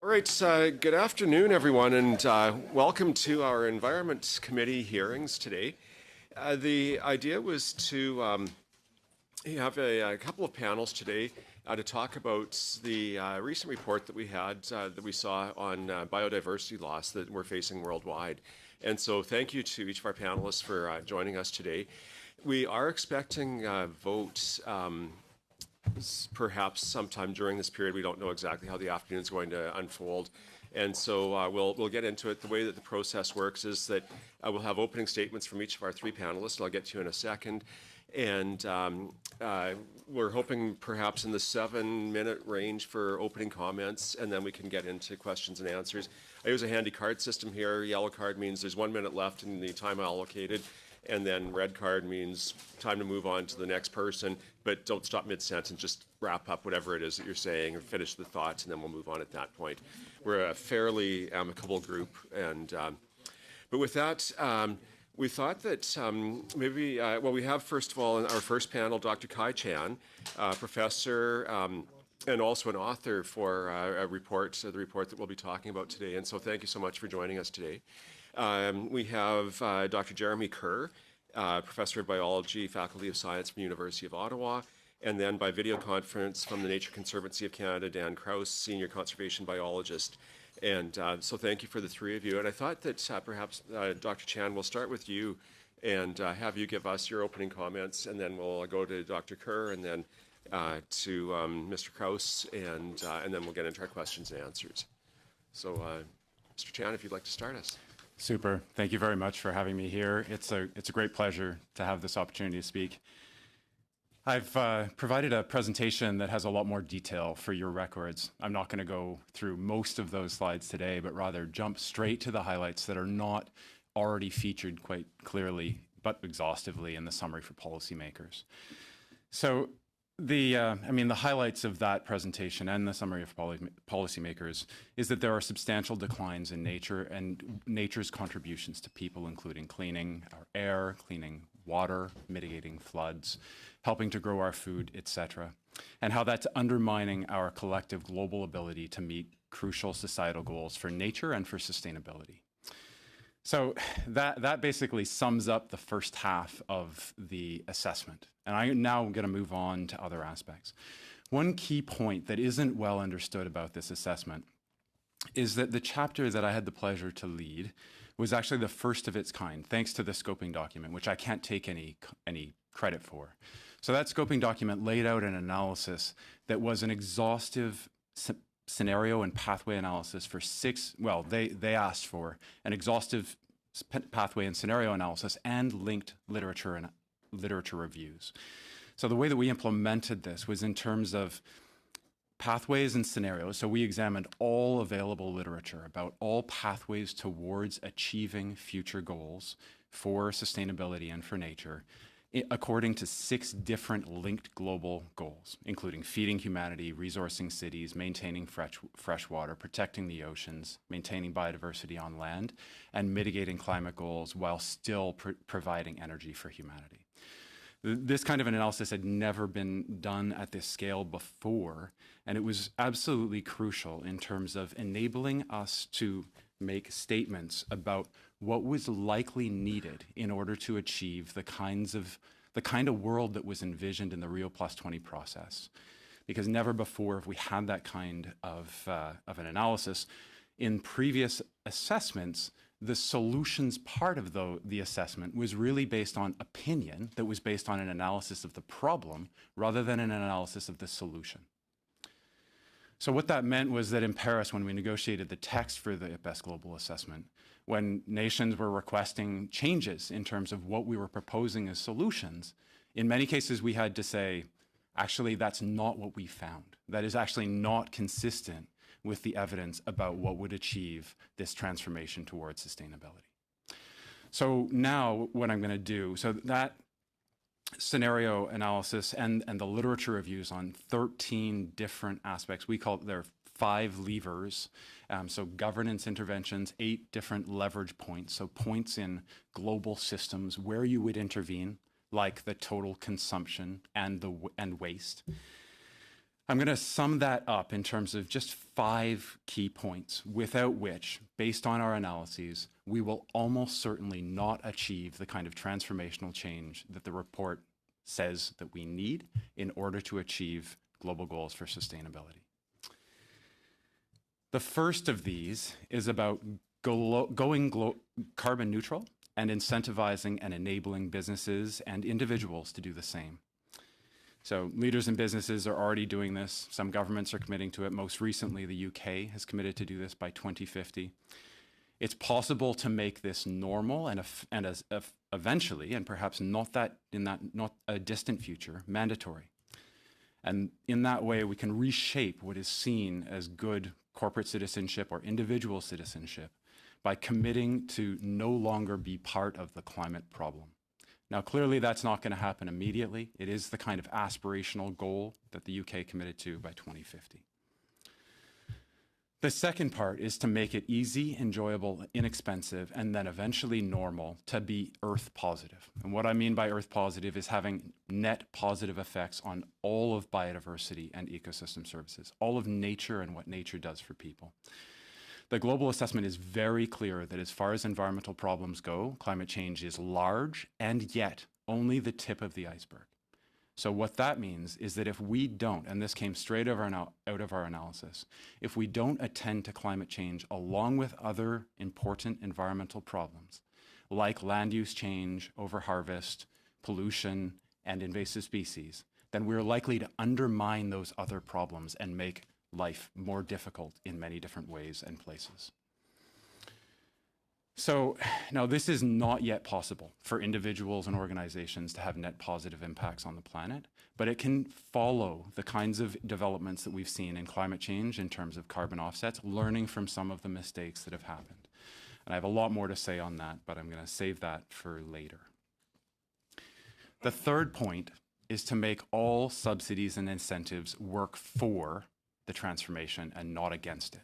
All right, good afternoon, everyone, and welcome to our Environment Committee hearings today. The idea was to have a couple of panels today to talk about the recent report that we had, that we saw on biodiversity loss that we're facing worldwide. And so thank you to each of our panelists for joining us today. We are expecting votes perhaps sometime during this period. We don't know exactly how the afternoon is going to unfold. And so we'll get into it. The way that the process works is that we'll have opening statements from each of our three panelists, and I'll get to you in a second. And we're hoping perhaps in the 7-minute range for opening comments, and then we can get into questions and answers. I use a handy card system here. Yellow card means there's 1 minute left in the time allocated. And then red card means time to move on to the next person, but don't stop mid-sentence, just wrap up whatever it is that you're saying and finish the thoughts, and then we'll move on at that point. We're a fairly amicable group, and but with that, we thought that maybe, we have first of all in our first panel, Dr. Kai Chan, professor and also an author for a report, the report that we'll be talking about today, and so thank you so much for joining us today. We have Dr. Jeremy Kerr, Professor of Biology, Faculty of Science from the University of Ottawa, and then by video conference from the Nature Conservancy of Canada, Dan Krause, Senior Conservation Biologist. And so thank you for the three of you. And I thought that perhaps, Dr. Chan, we'll start with you and have you give us your opening comments, and then we'll go to Dr. Kerr and then to Mr. Krause, and then we'll get into our questions and answers. So, Mr. Chan, if you'd like to start us. Super. Thank you very much for having me here. It's a great pleasure to have this opportunity to speak. I've provided a presentation that has a lot more detail for your records. I'm not going to go through most of those slides today, but rather jump straight to the highlights that are not already featured quite clearly, but exhaustively in the summary for policymakers. So the highlights of that presentation and the summary of policymakers is that there are substantial declines in nature and nature's contributions to people, including cleaning our air, cleaning water, mitigating floods, helping to grow our food, etc., and how that's undermining our collective global ability to meet crucial societal goals for nature and for sustainability. So that basically sums up the first half of the assessment. And I'm now going to move on to other aspects. One key point that isn't well understood about this assessment is that the chapter that I had the pleasure to lead was actually the first of its kind, thanks to the scoping document, which I can't take any credit for. So that scoping document laid out an analysis that was an exhaustive scenario and pathway analysis for they asked for an exhaustive pathway and scenario analysis and linked literature and literature reviews. So the way that we implemented this was in terms of pathways and scenarios. So we examined all available literature about all pathways towards achieving future goals for sustainability and for nature, according to 6 different linked global goals, including feeding humanity, resourcing cities, maintaining fresh water, protecting the oceans, maintaining biodiversity on land, and mitigating climate goals while still providing energy for humanity. This kind of an analysis had never been done at this scale before, and it was absolutely crucial in terms of enabling us to make statements about what was likely needed in order to achieve the kind of world that was envisioned in the Rio Plus 20 process. Because never before have we had that kind of an analysis. In previous assessments, the solutions part of the assessment was really based on opinion that was based on an analysis of the problem rather than an analysis of the solution. So what that meant was that in Paris, when we negotiated the text for the Best Global Assessment, when nations were requesting changes in terms of what we were proposing as solutions, in many cases we had to say, actually, that's not what we found. That is actually not consistent with the evidence about what would achieve this transformation towards sustainability. So now what I'm going to do, so that scenario analysis and the literature reviews on 13 different aspects. We call it their 5 levers. So governance interventions, 8 different leverage points. So points in global systems where you would intervene, like the total consumption and waste. I'm going to sum that up in terms of just 5 key points, without which, based on our analyses, we will almost certainly not achieve the kind of transformational change that the report says that we need in order to achieve global goals for sustainability. The first of these is about going carbon neutral and incentivizing and enabling businesses and individuals to do the same. So leaders and businesses are already doing this. Some governments are committing to it. Most recently, the UK has committed to do this by 2050. It's possible to make this normal and eventually, and perhaps not a distant future, mandatory. And in that way, we can reshape what is seen as good corporate citizenship or individual citizenship by committing to no longer be part of the climate problem. Now, clearly, that's not going to happen immediately. It is the kind of aspirational goal that the UK committed to by 2050. The second part is to make it easy, enjoyable, inexpensive, and then eventually normal to be Earth positive. And what I mean by Earth positive is having net positive effects on all of biodiversity and ecosystem services, all of nature and what nature does for people. The global assessment is very clear that as far as environmental problems go, climate change is large and yet only the tip of the iceberg. So what that means is that if we don't, and this came straight out of our analysis, if we don't attend to climate change along with other important environmental problems, like land use change, overharvest, pollution, and invasive species, then we're likely to undermine those other problems and make life more difficult in many different ways and places. So now this is not yet possible for individuals and organizations to have net positive impacts on the planet, but it can follow the kinds of developments that we've seen in climate change in terms of carbon offsets, learning from some of the mistakes that have happened. And I have a lot more to say on that, but I'm going to save that for later. The third point is to make all subsidies and incentives work for the transformation and not against it.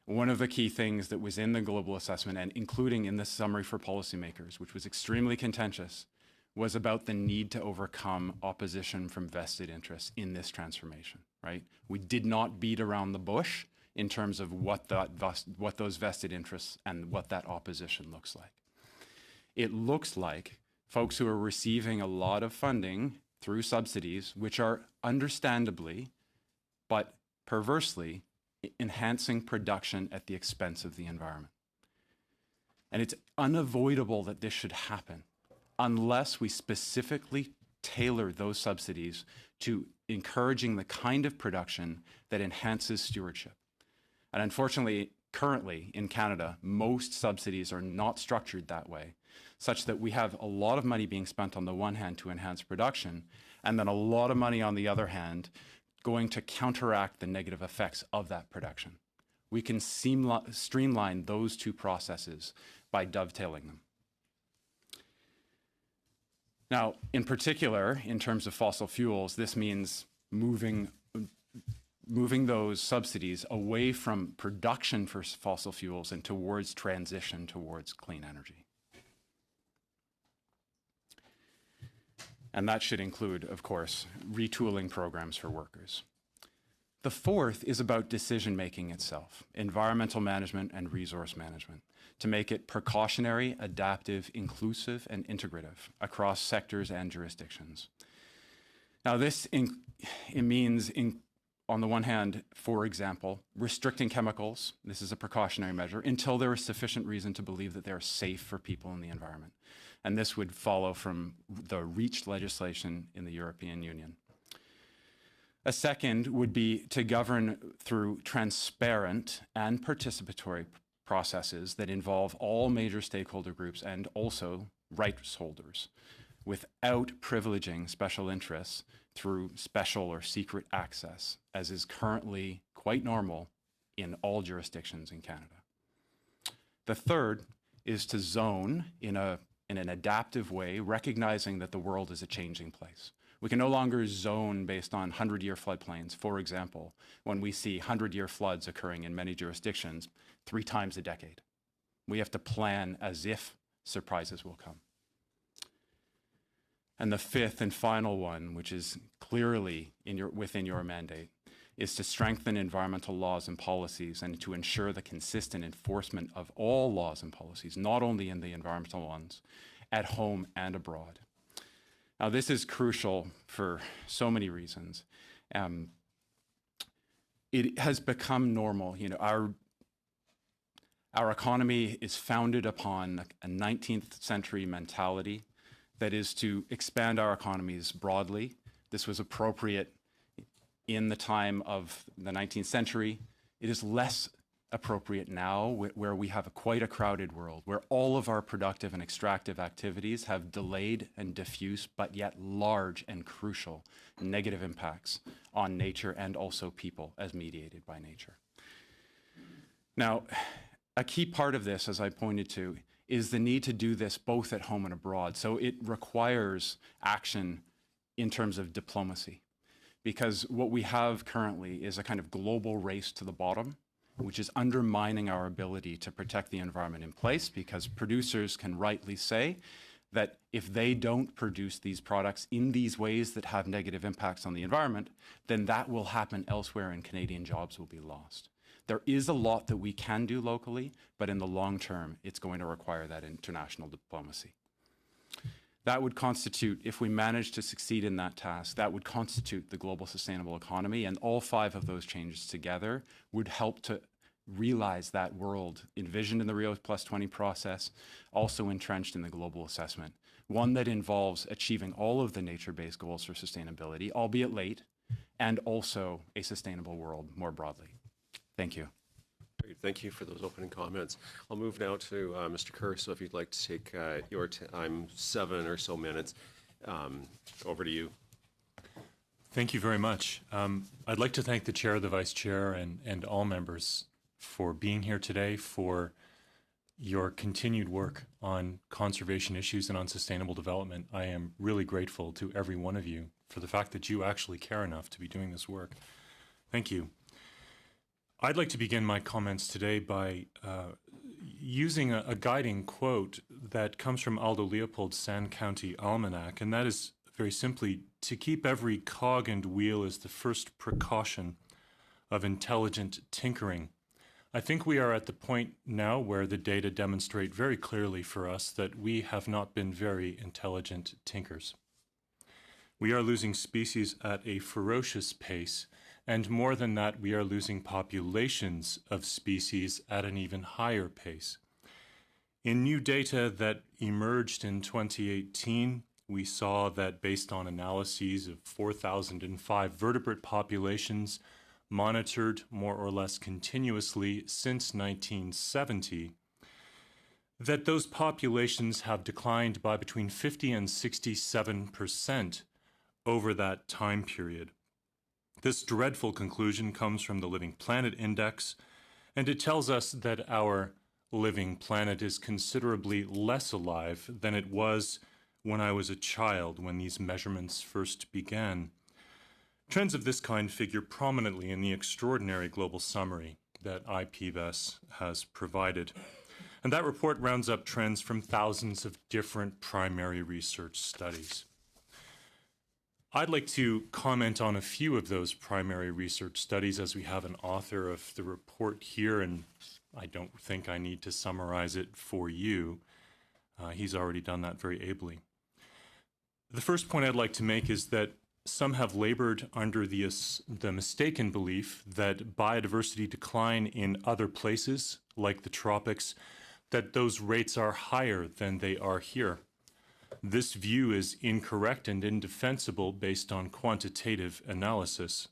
One of the key things that was in the global assessment and including in the summary for policymakers, which was extremely contentious, was about the need to overcome opposition from vested interests in this transformation, right? We did not beat around the bush in terms of what those vested interests and what that opposition looks like. It looks like folks who are receiving a lot of funding through subsidies, which are understandably, but perversely, enhancing production at the expense of the environment. And it's unavoidable that this should happen unless we specifically tailor those subsidies to encouraging the kind of production that enhances stewardship. And unfortunately, currently in Canada, most subsidies are not structured that way, such that we have a lot of money being spent on the one hand to enhance production, and then a lot of money on the other hand going to counteract the negative effects of that production. We can streamline those two processes by dovetailing them. Now, in particular, in terms of fossil fuels, this means moving those subsidies away from production for fossil fuels and towards transition towards clean energy. And that should include, of course, retooling programs for workers. The fourth is about decision-making itself, environmental management and resource management, to make it precautionary, adaptive, inclusive, and integrative across sectors and jurisdictions. Now, it means, on the one hand, for example, restricting chemicals, this is a precautionary measure, until there is sufficient reason to believe that they're safe for people in the environment. And this would follow from the REACH legislation in the European Union. A second would be to govern through transparent and participatory processes that involve all major stakeholder groups and also rights holders, without privileging special interests through special or secret access, as is currently quite normal in all jurisdictions in Canada. The third is to zone in an adaptive way, recognizing that the world is a changing place. We can no longer zone based on 100-year floodplains, for example, when we see 100-year floods occurring in many jurisdictions 3 times a decade. We have to plan as if surprises will come. And the fifth and final one, which is clearly within your mandate, is to strengthen environmental laws and policies and to ensure the consistent enforcement of all laws and policies, not only in the environmental ones, at home and abroad. Now, this is crucial for so many reasons. It has become normal. Our economy is founded upon a 19th century mentality that is to expand our economies broadly. This was appropriate in the time of the 19th century. It is less appropriate now, where we have quite a crowded world, where all of our productive and extractive activities have delayed and diffuse, but yet large and crucial negative impacts on nature and also people as mediated by nature. Now, a key part of this, as I pointed to, is the need to do this both at home and abroad. So it requires action in terms of diplomacy, because what we have currently is a kind of global race to the bottom, which is undermining our ability to protect the environment in place, because producers can rightly say that if they don't produce these products in these ways that have negative impacts on the environment, then that will happen elsewhere and Canadian jobs will be lost. There is a lot that we can do locally, but in the long term, it's going to require that international diplomacy. That would constitute, if we manage to succeed in that task, that would constitute the global sustainable economy, and all 5 of those changes together would help to realize that world envisioned in the Rio Plus 20 process, also entrenched in the global assessment, one that involves achieving all of the nature-based goals for sustainability, albeit late, and also a sustainable world more broadly. Thank you. Great. Thank you for those opening comments. I'll move now to Mr. Kerr. So if you'd like to take your time, 7 or so minutes, over to you. Thank you very much. I'd like to thank the chair, the vice chair, and all members for being here today, for your continued work on conservation issues and on sustainable development. I am really grateful to every one of you for the fact that you actually care enough to be doing this work. Thank you. I'd like to begin my comments today by using a guiding quote that comes from Aldo Leopold's Sand County Almanac, and that is very simply, to keep every cog and wheel is the first precaution of intelligent tinkering. I think we are at the point now where the data demonstrate very clearly for us that we have not been very intelligent tinkers. We are losing species at a ferocious pace, and more than that, we are losing populations of species at an even higher pace. In new data that emerged in 2018, we saw that based on analyses of 4,005 vertebrate populations monitored more or less continuously since 1970, that those populations have declined by between 50 and 67% over that time period. This dreadful conclusion comes from the Living Planet Index, and it tells us that our living planet is considerably less alive than it was when I was a child, when these measurements first began. Trends of this kind figure prominently in the extraordinary global summary that IPBES has provided. And that report rounds up trends from thousands of different primary research studies. I'd like to comment on a few of those primary research studies, as we have an author of the report here, and I don't think I need to summarize it for you. He's already done that very ably. The first point I'd like to make is that some have labored under the mistaken belief that biodiversity decline in other places, like the tropics, that those rates are higher than they are here. This view is incorrect and indefensible based on quantitative analysis.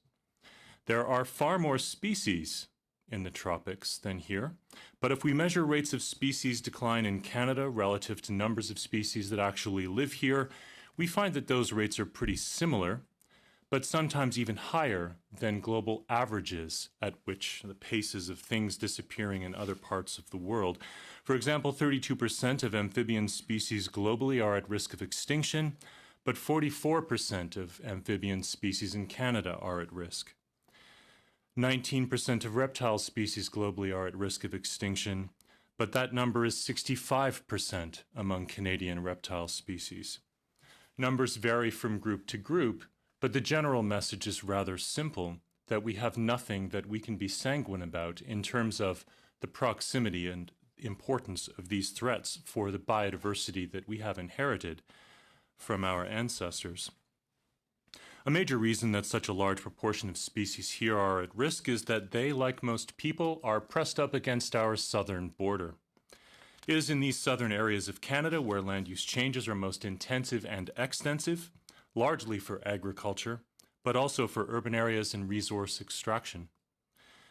There are far more species in the tropics than here, but if we measure rates of species decline in Canada relative to numbers of species that actually live here, we find that those rates are pretty similar, but sometimes even higher than global averages at which the paces of things disappearing in other parts of the world. For example, 32% of amphibian species globally are at risk of extinction, but 44% of amphibian species in Canada are at risk. 19% of reptile species globally are at risk of extinction, but that number is 65% among Canadian reptile species. Numbers vary from group to group, but the general message is rather simple, that we have nothing that we can be sanguine about in terms of the proximity and importance of these threats for the biodiversity that we have inherited from our ancestors. A major reason that such a large proportion of species here are at risk is that they, like most people, are pressed up against our southern border. It is in these southern areas of Canada where land use changes are most intensive and extensive, largely for agriculture, but also for urban areas and resource extraction.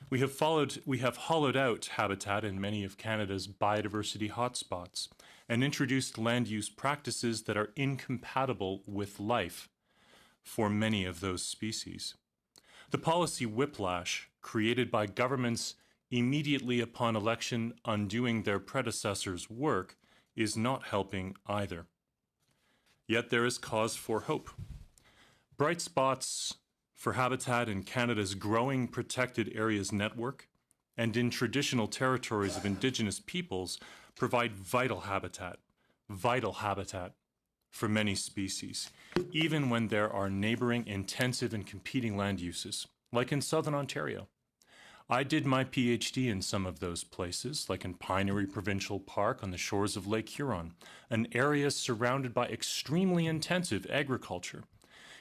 We have hollowed out habitat in many of Canada's biodiversity hotspots and introduced land use practices that are incompatible with life for many of those species. The policy whiplash created by governments immediately upon election undoing their predecessors' work is not helping either. Yet there is cause for hope. Bright spots for habitat in Canada's growing protected areas network and in traditional territories of Indigenous peoples provide vital habitat for many species, even when there are neighboring intensive and competing land uses, like in southern Ontario. I did my PhD in some of those places, like in Pinery Provincial Park on the shores of Lake Huron, an area surrounded by extremely intensive agriculture.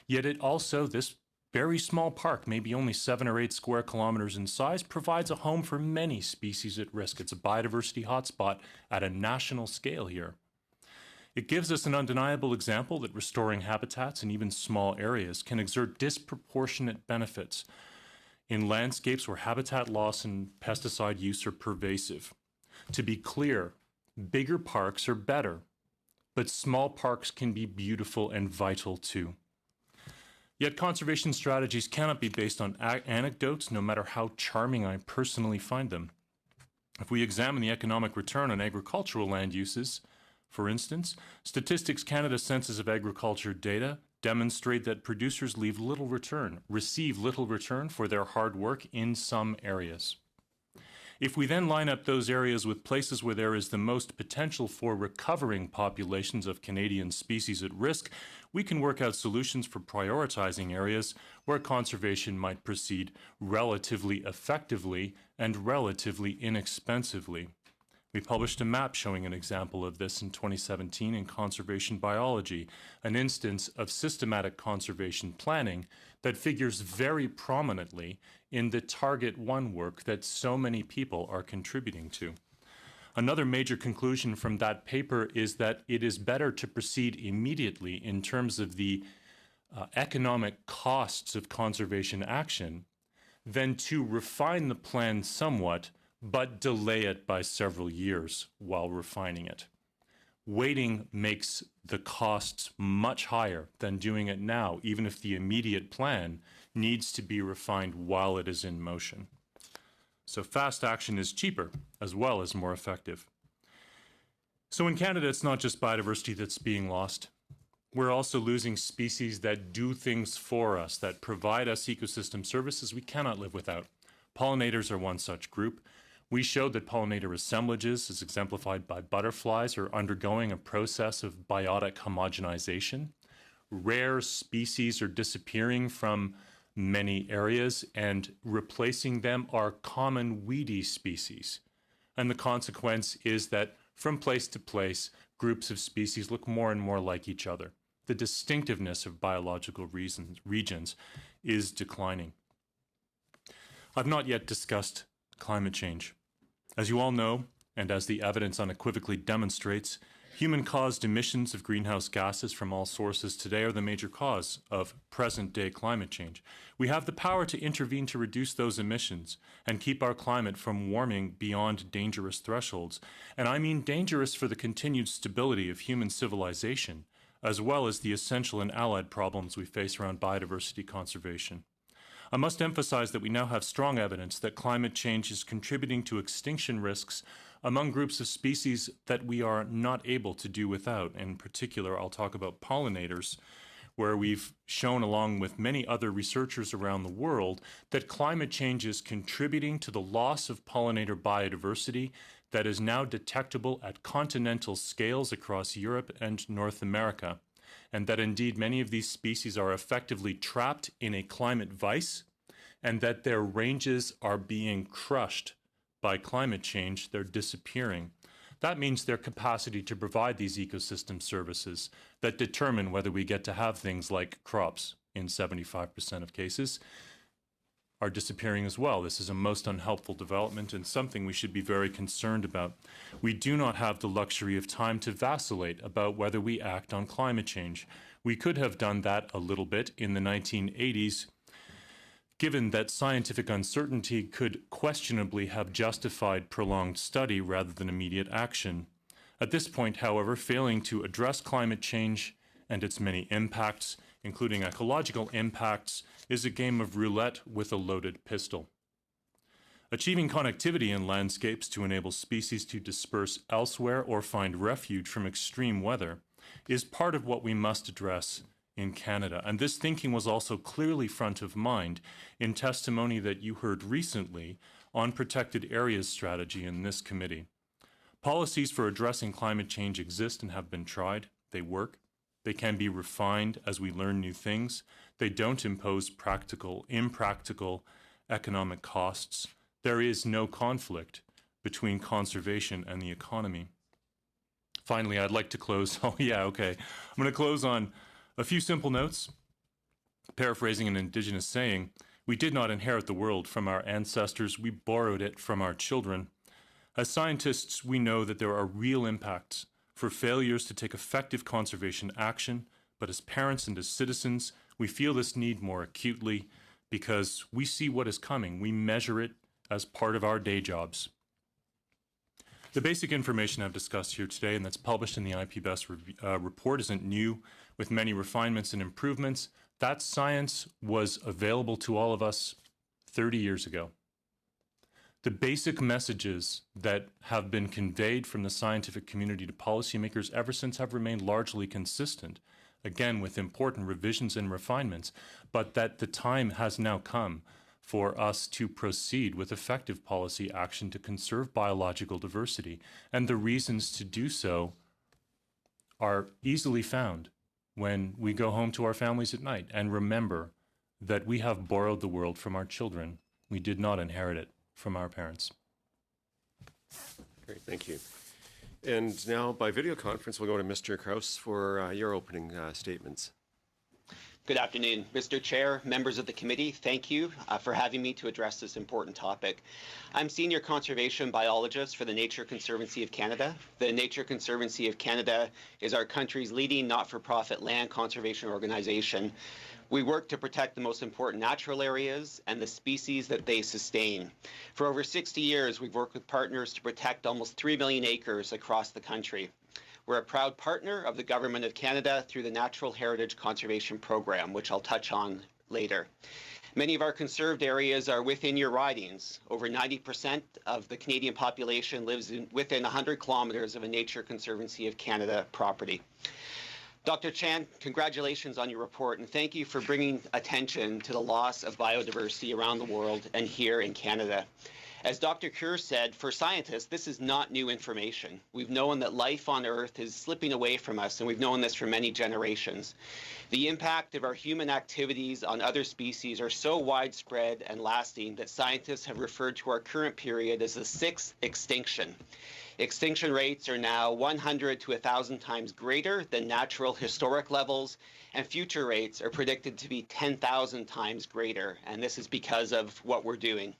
Yet this very small park, maybe only 7 or 8 square kilometers in size, provides a home for many species at risk. It's a biodiversity hotspot at a national scale here. It gives us an undeniable example that restoring habitats in even small areas can exert disproportionate benefits in landscapes where habitat loss and pesticide use are pervasive. To be clear, bigger parks are better, but small parks can be beautiful and vital too. Yet conservation strategies cannot be based on anecdotes, no matter how charming I personally find them. If we examine the economic return on agricultural land uses, for instance, Statistics Canada Census of Agriculture data demonstrate that producers receive little return for their hard work in some areas. If we then line up those areas with places where there is the most potential for recovering populations of Canadian species at risk, we can work out solutions for prioritizing areas where conservation might proceed relatively effectively and relatively inexpensively. We published a map showing an example of this in 2017 in Conservation Biology, an instance of systematic conservation planning that figures very prominently in the Target 1 work that so many people are contributing to. Another major conclusion from that paper is that it is better to proceed immediately in terms of the economic costs of conservation action than to refine the plan somewhat but delay it by several years while refining it. Waiting makes the costs much higher than doing it now, even if the immediate plan needs to be refined while it is in motion. So fast action is cheaper as well as more effective. So in Canada, it's not just biodiversity that's being lost. We're also losing species that do things for us, that provide us ecosystem services we cannot live without. Pollinators are one such group. We showed that pollinator assemblages, as exemplified by butterflies, are undergoing a process of biotic homogenization. Rare species are disappearing from many areas, and replacing them are common weedy species. And the consequence is that from place to place, groups of species look more and more like each other. The distinctiveness of biological regions is declining. I've not yet discussed climate change. As you all know, and as the evidence unequivocally demonstrates, human-caused emissions of greenhouse gases from all sources today are the major cause of present-day climate change. We have the power to intervene to reduce those emissions and keep our climate from warming beyond dangerous thresholds. And I mean dangerous for the continued stability of human civilization, as well as the essential and allied problems we face around biodiversity conservation. I must emphasize that we now have strong evidence that climate change is contributing to extinction risks among groups of species that we are not able to do without. In particular, I'll talk about pollinators, where we've shown, along with many other researchers around the world, that climate change is contributing to the loss of pollinator biodiversity that is now detectable at continental scales across Europe and North America. and that indeed many of these species are effectively trapped in a climate vice, and that their ranges are being crushed by climate change. They're disappearing. That means their capacity to provide these ecosystem services that determine whether we get to have things like crops in 75% of cases are disappearing as well. This is a most unhelpful development and something we should be very concerned about. We do not have the luxury of time to vacillate about whether we act on climate change. We could have done that a little bit in the 1980s, given that scientific uncertainty could questionably have justified prolonged study rather than immediate action. At this point, however, failing to address climate change and its many impacts, including ecological impacts, is a game of roulette with a loaded pistol. Achieving connectivity in landscapes to enable species to disperse elsewhere or find refuge from extreme weather is part of what we must address in Canada. And this thinking was also clearly front of mind in testimony that you heard recently on protected areas strategy in this committee. Policies for addressing climate change exist and have been tried. They work. They can be refined as we learn new things. They don't impose impractical economic costs. There is no conflict between conservation and the economy. Finally, I'd like to close. I'm going to close on a few simple notes. Paraphrasing an Indigenous saying, we did not inherit the world from our ancestors, we borrowed it from our children. As scientists, we know that there are real impacts for failures to take effective conservation action, but as parents and as citizens, we feel this need more acutely because we see what is coming. We measure it as part of our day jobs. The basic information I've discussed here today and that's published in the IPBES report isn't new, with many refinements and improvements. That science was available to all of us 30 years ago. The basic messages that have been conveyed from the scientific community to policymakers ever since have remained largely consistent, again with important revisions and refinements, but that the time has now come for us to proceed with effective policy action to conserve biological diversity. And the reasons to do so are easily found when we go home to our families at night and remember that we have borrowed the world from our children. We did not inherit it from our parents. Great, thank you. And now by video conference, we'll go to Mr. Krause for your opening statements. Good afternoon, Mr. Chair, members of the committee. Thank you for having me to address this important topic. I'm Senior Conservation Biologist for the Nature Conservancy of Canada. The Nature Conservancy of Canada is our country's leading not-for-profit land conservation organization. We work to protect the most important natural areas and the species that they sustain. For over 60 years, we've worked with partners to protect almost 3 million acres across the country. We're a proud partner of the Government of Canada through the Natural Heritage Conservation Program, which I'll touch on later. Many of our conserved areas are within your ridings. Over 90% of the Canadian population lives within 100 kilometers of a Nature Conservancy of Canada property. Dr. Chan, congratulations on your report, and thank you for bringing attention to the loss of biodiversity around the world and here in Canada. As Dr. Kerr said, for scientists, this is not new information. We've known that life on Earth is slipping away from us, and we've known this for many generations. The impact of our human activities on other species are so widespread and lasting that scientists have referred to our current period as the sixth extinction. Extinction rates are now 100 to 1,000 times greater than natural historic levels, and future rates are predicted to be 10,000 times greater, and this is because of what we're doing.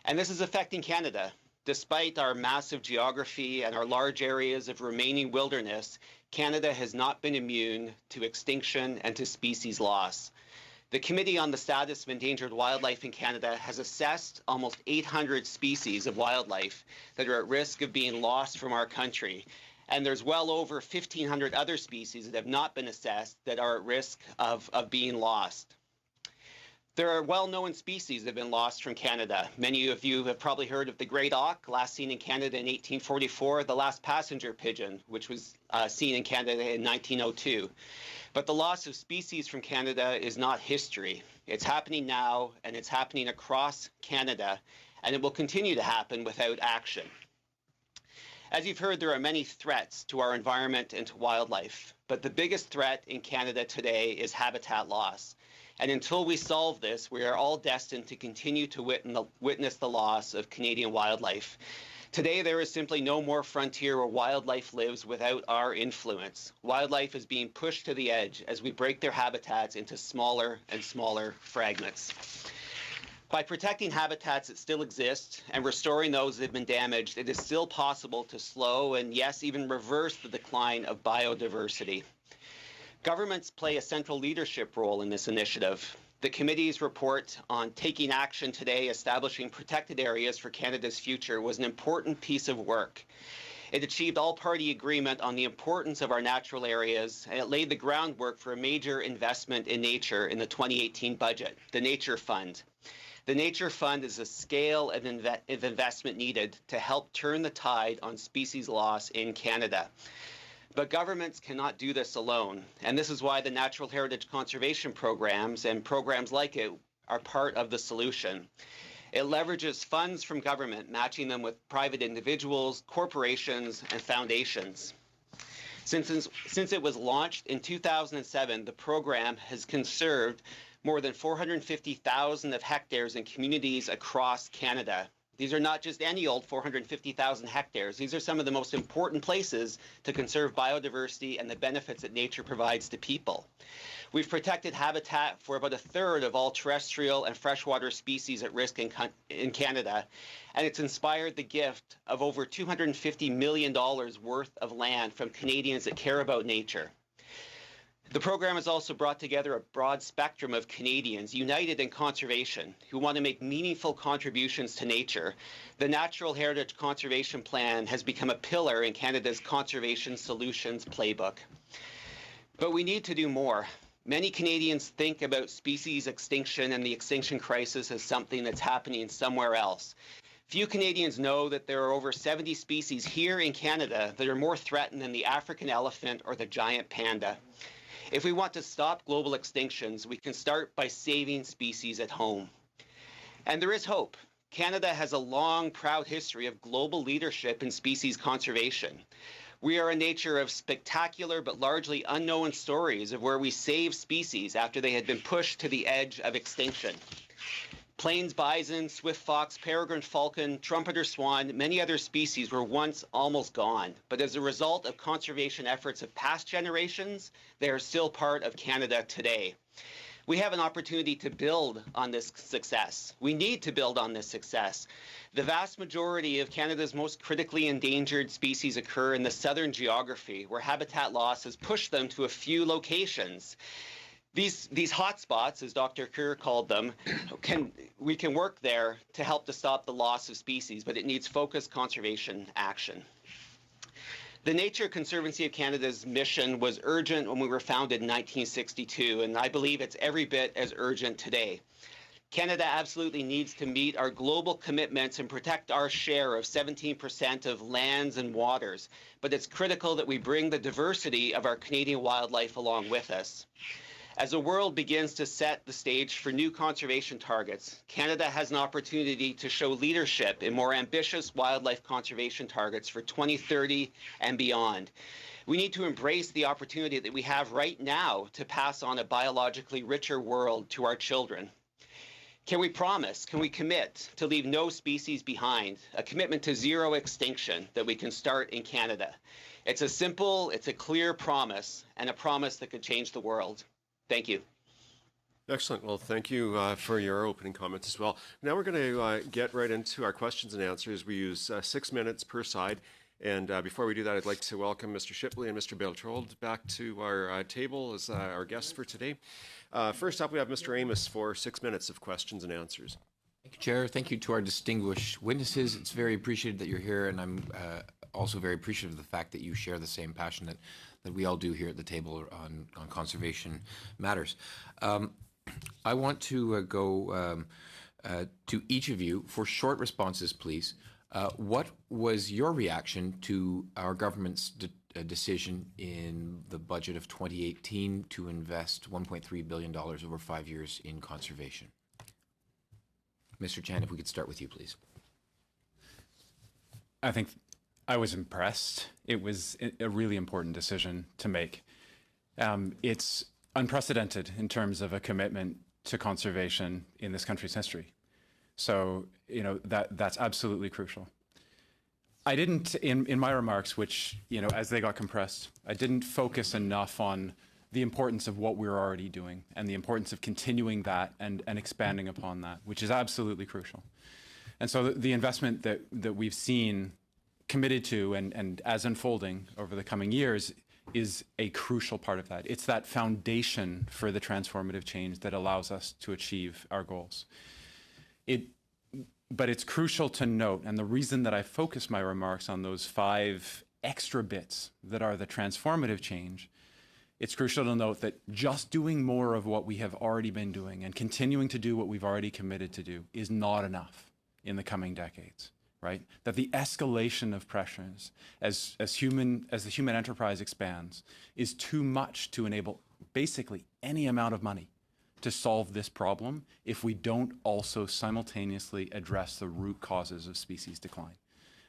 And this is affecting Canada. Despite our massive geography and our large areas of remaining wilderness, Canada has not been immune to extinction and to species loss. The Committee on the Status of Endangered Wildlife in Canada has assessed almost 800 species of wildlife that are at risk of being lost from our country. And there's well over 1,500 other species that have not been assessed that are at risk of being lost. There are well-known species that have been lost from Canada. Many of you have probably heard of the great auk, last seen in Canada in 1844, the last passenger pigeon, which was seen in Canada in 1902. But the loss of species from Canada is not history. It's happening now, and it's happening across Canada, and it will continue to happen without action. As you've heard, there are many threats to our environment and to wildlife, but the biggest threat in Canada today is habitat loss. And until we solve this, we are all destined to continue to witness the loss of Canadian wildlife. Today, there is simply no more frontier where wildlife lives without our influence. Wildlife is being pushed to the edge as we break their habitats into smaller and smaller fragments. By protecting habitats that still exist and restoring those that have been damaged, it is still possible to slow and, yes, even reverse the decline of biodiversity. Governments play a central leadership role in this initiative. The committee's report on taking action today, establishing protected areas for Canada's future, was an important piece of work. It achieved all-party agreement on the importance of our natural areas, and it laid the groundwork for a major investment in nature in the 2018 budget, the Nature Fund. The Nature Fund is the scale of investment needed to help turn the tide on species loss in Canada. But governments cannot do this alone, and this is why the Natural Heritage Conservation Programs and programs like it are part of the solution. It leverages funds from government, matching them with private individuals, corporations, and foundations. Since it was launched in 2007, the program has conserved more than 450,000 hectares in communities across Canada. These are not just any old 450,000 hectares. These are some of the most important places to conserve biodiversity and the benefits that nature provides to people. We've protected habitat for about a third of all terrestrial and freshwater species at risk in Canada, and it's inspired the gift of over $250 million worth of land from Canadians that care about nature. The program has also brought together a broad spectrum of Canadians united in conservation who want to make meaningful contributions to nature. The Natural Heritage Conservation Plan has become a pillar in Canada's Conservation Solutions Playbook. But we need to do more. Many Canadians think about species extinction and the extinction crisis as something that's happening somewhere else. Few Canadians know that there are over 70 species here in Canada that are more threatened than the African elephant or the giant panda. If we want to stop global extinctions, we can start by saving species at home. And there is hope. Canada has a long, proud history of global leadership in species conservation. We are a nature of spectacular but largely unknown stories of where we saved species after they had been pushed to the edge of extinction. Plains bison, swift fox, peregrine falcon, trumpeter swan, many other species were once almost gone, but as a result of conservation efforts of past generations, they are still part of Canada today. We have an opportunity to build on this success. We need to build on this success. The vast majority of Canada's most critically endangered species occur in the southern geography, where habitat loss has pushed them to a few locations. These hotspots, as Dr. Kerr called them, we can work there to help to stop the loss of species, but it needs focused conservation action. The Nature Conservancy of Canada's mission was urgent when we were founded in 1962, and I believe it's every bit as urgent today. Canada absolutely needs to meet our global commitments and protect our share of 17% of lands and waters, but it's critical that we bring the diversity of our Canadian wildlife along with us. As the world begins to set the stage for new conservation targets, Canada has an opportunity to show leadership in more ambitious wildlife conservation targets for 2030 and beyond. We need to embrace the opportunity that we have right now to pass on a biologically richer world to our children. Can we promise, can we commit to leave no species behind, a commitment to zero extinction that we can start in Canada? It's a simple, it's a clear promise, and a promise that could change the world. Thank you. Excellent. Well, thank you for your opening comments as well. Now we're going to get right into our questions and answers. We use 6 minutes per side. And before we do that, I'd like to welcome Mr. Shipley and Mr. Beltrold back to our table as our guests for today. First up, we have Mr. Amos for 6 minutes of questions and answers. Thank you, Chair. Thank you to our distinguished witnesses. It's very appreciated that you're here, and I'm also very appreciative of the fact that you share the same passion that we all do here at the table on conservation matters. I want to go to each of you for short responses, please. What was your reaction to our government's decision in the budget of 2018 to invest $1.3 billion over 5 years in conservation? Mr. Chan, if we could start with you, please. I think I was impressed. It was a really important decision to make. It's unprecedented in terms of a commitment to conservation in this country's history. So, that's absolutely crucial. I didn't, in my remarks, which, as they got compressed, I didn't focus enough on the importance of what we're already doing and the importance of continuing that and expanding upon that, which is absolutely crucial. And so the investment that we've seen committed to and as unfolding over the coming years is a crucial part of that. It's that foundation for the transformative change that allows us to achieve our goals. But it's crucial to note, and the reason that I focus my remarks on those 5 extra bits that are the transformative change, it's crucial to note that just doing more of what we have already been doing and continuing to do what we've already committed to do is not enough in the coming decades, right? That the escalation of pressures as the human enterprise expands is too much to enable basically any amount of money to solve this problem if we don't also simultaneously address the root causes of species decline.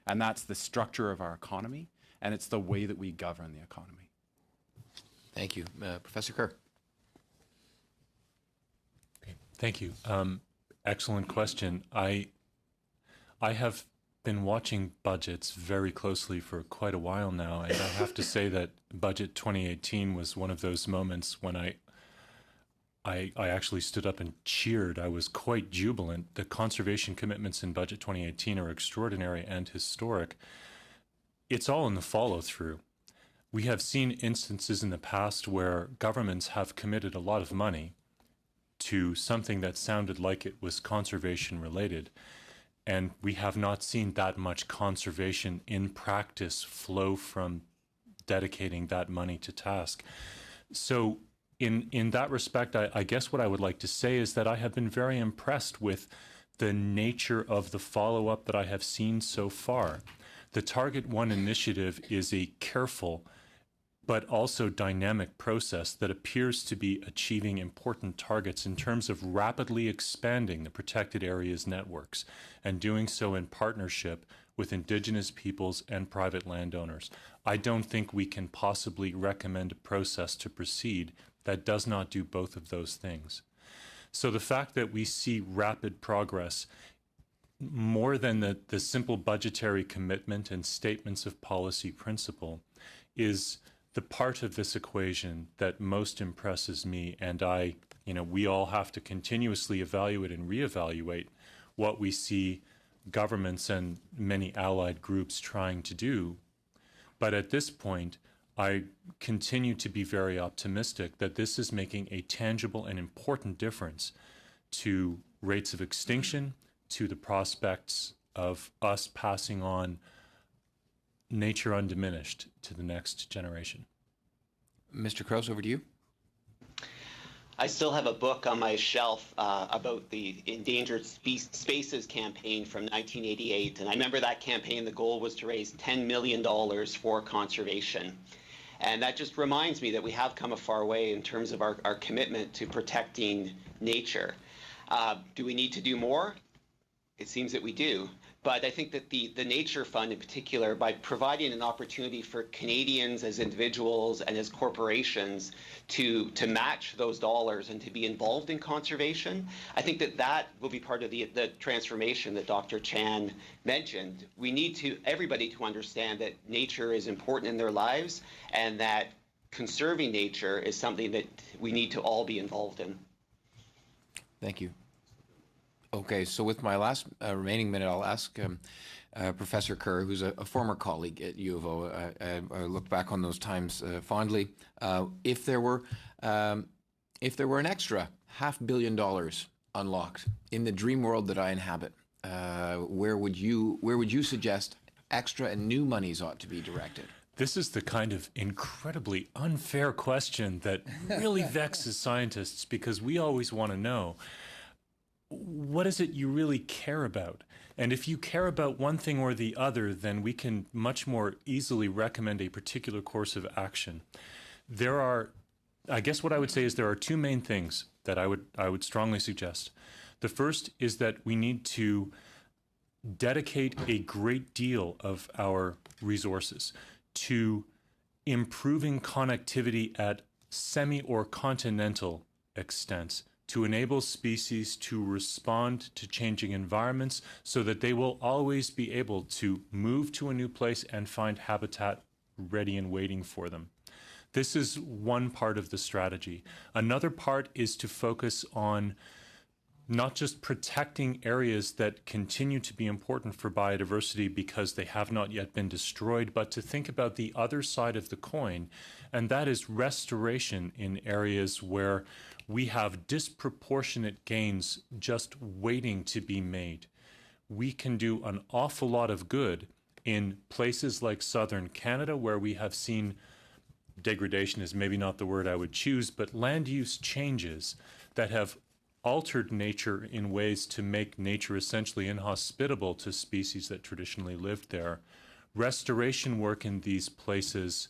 And that's the structure of our economy, and it's the way that we govern the economy. Thank you. Professor Kerr. Okay, thank you. Excellent question. I have been watching budgets very closely for quite a while now, and I have to say that Budget 2018 was one of those moments when I actually stood up and cheered. I was quite jubilant. The conservation commitments in Budget 2018 are extraordinary and historic. It's all in the follow-through. We have seen instances in the past where governments have committed a lot of money to something that sounded like it was conservation related, and we have not seen that much conservation in practice flow from dedicating that money to task. So in that respect, I guess what I would like to say is that I have been very impressed with the nature of the follow-up that I have seen so far. The Target 1 initiative is a careful but also dynamic process that appears to be achieving important targets in terms of rapidly expanding the protected areas networks and doing so in partnership with Indigenous peoples and private landowners. I don't think we can possibly recommend a process to proceed that does not do both of those things. So the fact that we see rapid progress, more than the simple budgetary commitment and statements of policy principle, is the part of this equation that most impresses me. And we all have to continuously evaluate and reevaluate what we see governments and many allied groups trying to do. But at this point, I continue to be very optimistic that this is making a tangible and important difference to rates of extinction, to the prospects of us passing on nature undiminished to the next generation. Mr. Krause, over to you. I still have a book on my shelf about the Endangered Spaces campaign from 1988. And I remember that campaign, the goal was to raise $10 million for conservation. And that just reminds me that we have come a far way in terms of our commitment to protecting nature. Do we need to do more? It seems that we do. But I think that the Nature Fund in particular, by providing an opportunity for Canadians as individuals and as corporations to match those dollars and to be involved in conservation, I think that will be part of the transformation that Dr. Chan mentioned. We need everybody to understand that nature is important in their lives and that conserving nature is something that we need to all be involved in. Thank you. Okay, so with my last remaining minute, I'll ask Professor Kerr, who's a former colleague at U of O. I look back on those times fondly. If there were an extra $500 million unlocked in the dream world that I inhabit, where would you suggest extra and new monies ought to be directed? This is the kind of incredibly unfair question that really vexes scientists, because we always want to know, what is it you really care about? And if you care about one thing or the other, then we can much more easily recommend a particular course of action. I guess what I would say is there are two main things that I would strongly suggest. The first is that we need to dedicate a great deal of our resources to improving connectivity at semi or continental extents to enable species to respond to changing environments so that they will always be able to move to a new place and find habitat ready and waiting for them. This is one part of the strategy. Another part is to focus on not just protecting areas that continue to be important for biodiversity because they have not yet been destroyed, but to think about the other side of the coin, and that is restoration in areas where we have disproportionate gains just waiting to be made. We can do an awful lot of good in places like southern Canada, where we have seen degradation is maybe not the word I would choose, but land use changes that have altered nature in ways to make nature essentially inhospitable to species that traditionally lived there. Restoration work in these places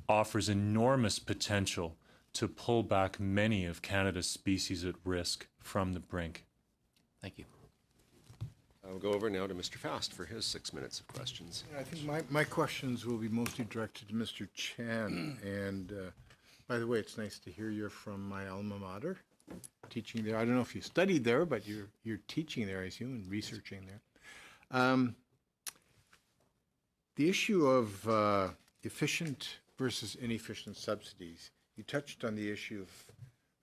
offers enormous potential to pull back many of Canada's species at risk from the brink. Thank you. I'll go over now to Mr. Fast for his 6 minutes of questions. I think my questions will be mostly directed to Mr. Chan. And by the way, it's nice to hear you're from my alma mater, teaching there. I don't know if you studied there, but you're teaching there, I assume, and researching there. The issue of efficient versus inefficient subsidies. You touched on the issue of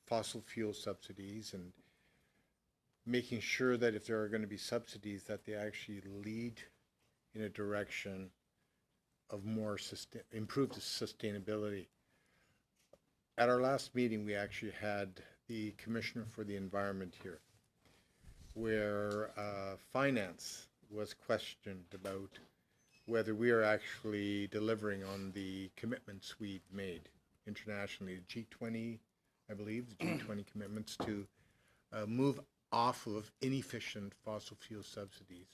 fossil fuel subsidies and making sure that if there are going to be subsidies, that they actually lead in a direction of more improved sustainability. At our last meeting, we actually had the Commissioner for the Environment here, where finance was questioned about whether we are actually delivering on the commitments we've made internationally, the G20, I believe, the G20 commitments to move off of inefficient fossil fuel subsidies.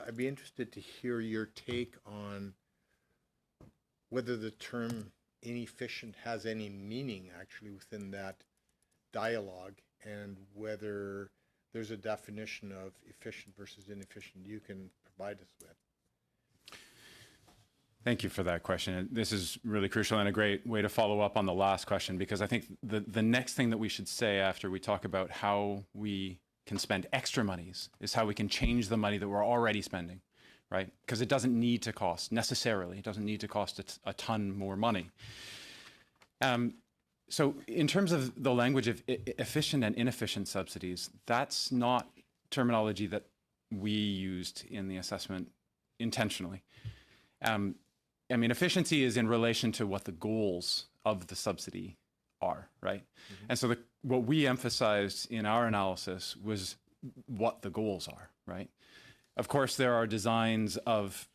I'd be interested to hear your take on whether the term inefficient has any meaning actually within that dialogue, and whether there's a definition of efficient versus inefficient you can provide us with. Thank you for that question. This is really crucial and a great way to follow up on the last question, because I think the next thing that we should say after we talk about how we can spend extra monies is how we can change the money that we're already spending, right? Because it doesn't need to cost necessarily. It doesn't need to cost a ton more money. So in terms of the language of efficient and inefficient subsidies, that's not terminology that we used in the assessment intentionally. I mean, efficiency is in relation to what the goals of the subsidy are, right? Mm-hmm. And so what we emphasized in our analysis was what the goals are, right? Of course, there are designs of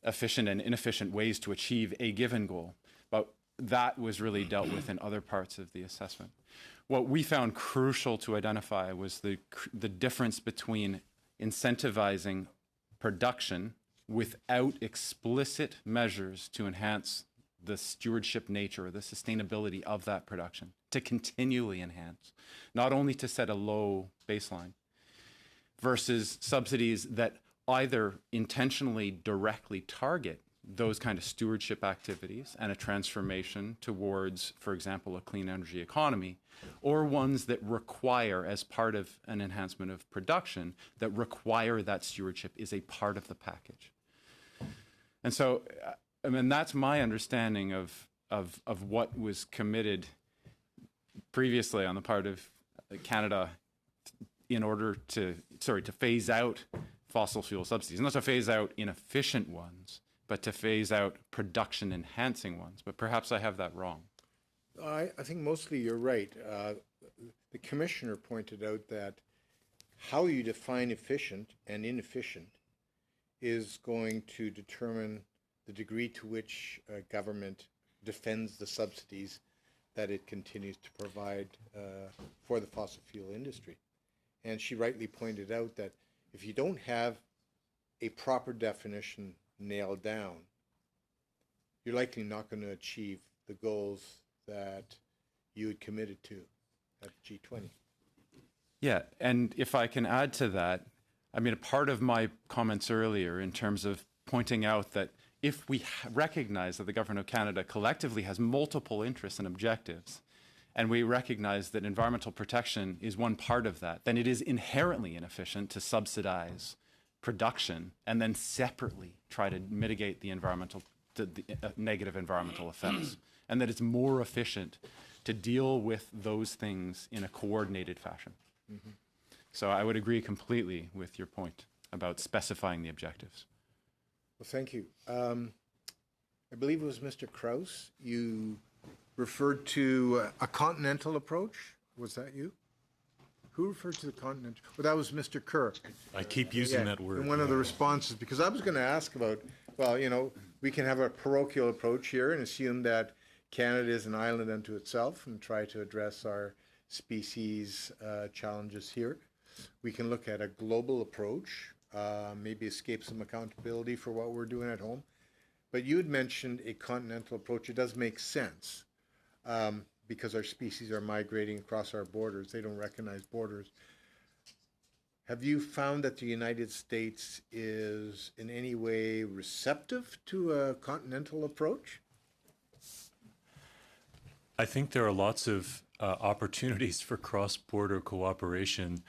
efficient and inefficient ways to achieve a given goal, but that was really dealt with in other parts of the assessment. What we found crucial to identify was the difference between incentivizing production without explicit measures to enhance the stewardship nature or the sustainability of that production, to continually enhance, not only to set a low baseline, versus subsidies that either intentionally directly target those kind of stewardship activities and a transformation towards, for example, a clean energy economy, or ones that require, as part of an enhancement of production, that require that stewardship is a part of the package. And so, I mean, that's my understanding of what was committed previously on the part of Canada in order to phase out fossil fuel subsidies, not to phase out inefficient ones, but to phase out production enhancing ones. But perhaps I have that wrong. I think mostly you're right. The Commissioner pointed out that how you define efficient and inefficient is going to determine the degree to which government defends the subsidies that it continues to provide for the fossil fuel industry. And she rightly pointed out that if you don't have a proper definition nailed down, you're likely not going to achieve the goals that you had committed to at G20. Yeah, and if I can add to that, I mean, a part of my comments earlier in terms of pointing out that if we recognize that the Government of Canada collectively has multiple interests and objectives, and we recognize that environmental protection is one part of that, then it is inherently inefficient to subsidize production and then separately try to mitigate the negative environmental effects. And that it's more efficient to deal with those things in a coordinated fashion. Mm-hmm. So I would agree completely with your point about specifying the objectives. Well, thank you. I believe it was Mr. Kraus. You referred to a continental approach. Was that you? Who referred to the continental? Well, that was Mr. Kerr. I keep using that word. In one of the responses, because I was going to ask about, well, you know, we can have a parochial approach here and assume that Canada is an island unto itself and try to address our species challenges here. We can look at a global approach, maybe escape some accountability for what we're doing at home. But you had mentioned a continental approach. It does make sense because our species are migrating across our borders. They don't recognize borders. Have you found that the United States is in any way receptive to a continental approach? I think there are lots of opportunities for cross-border cooperation,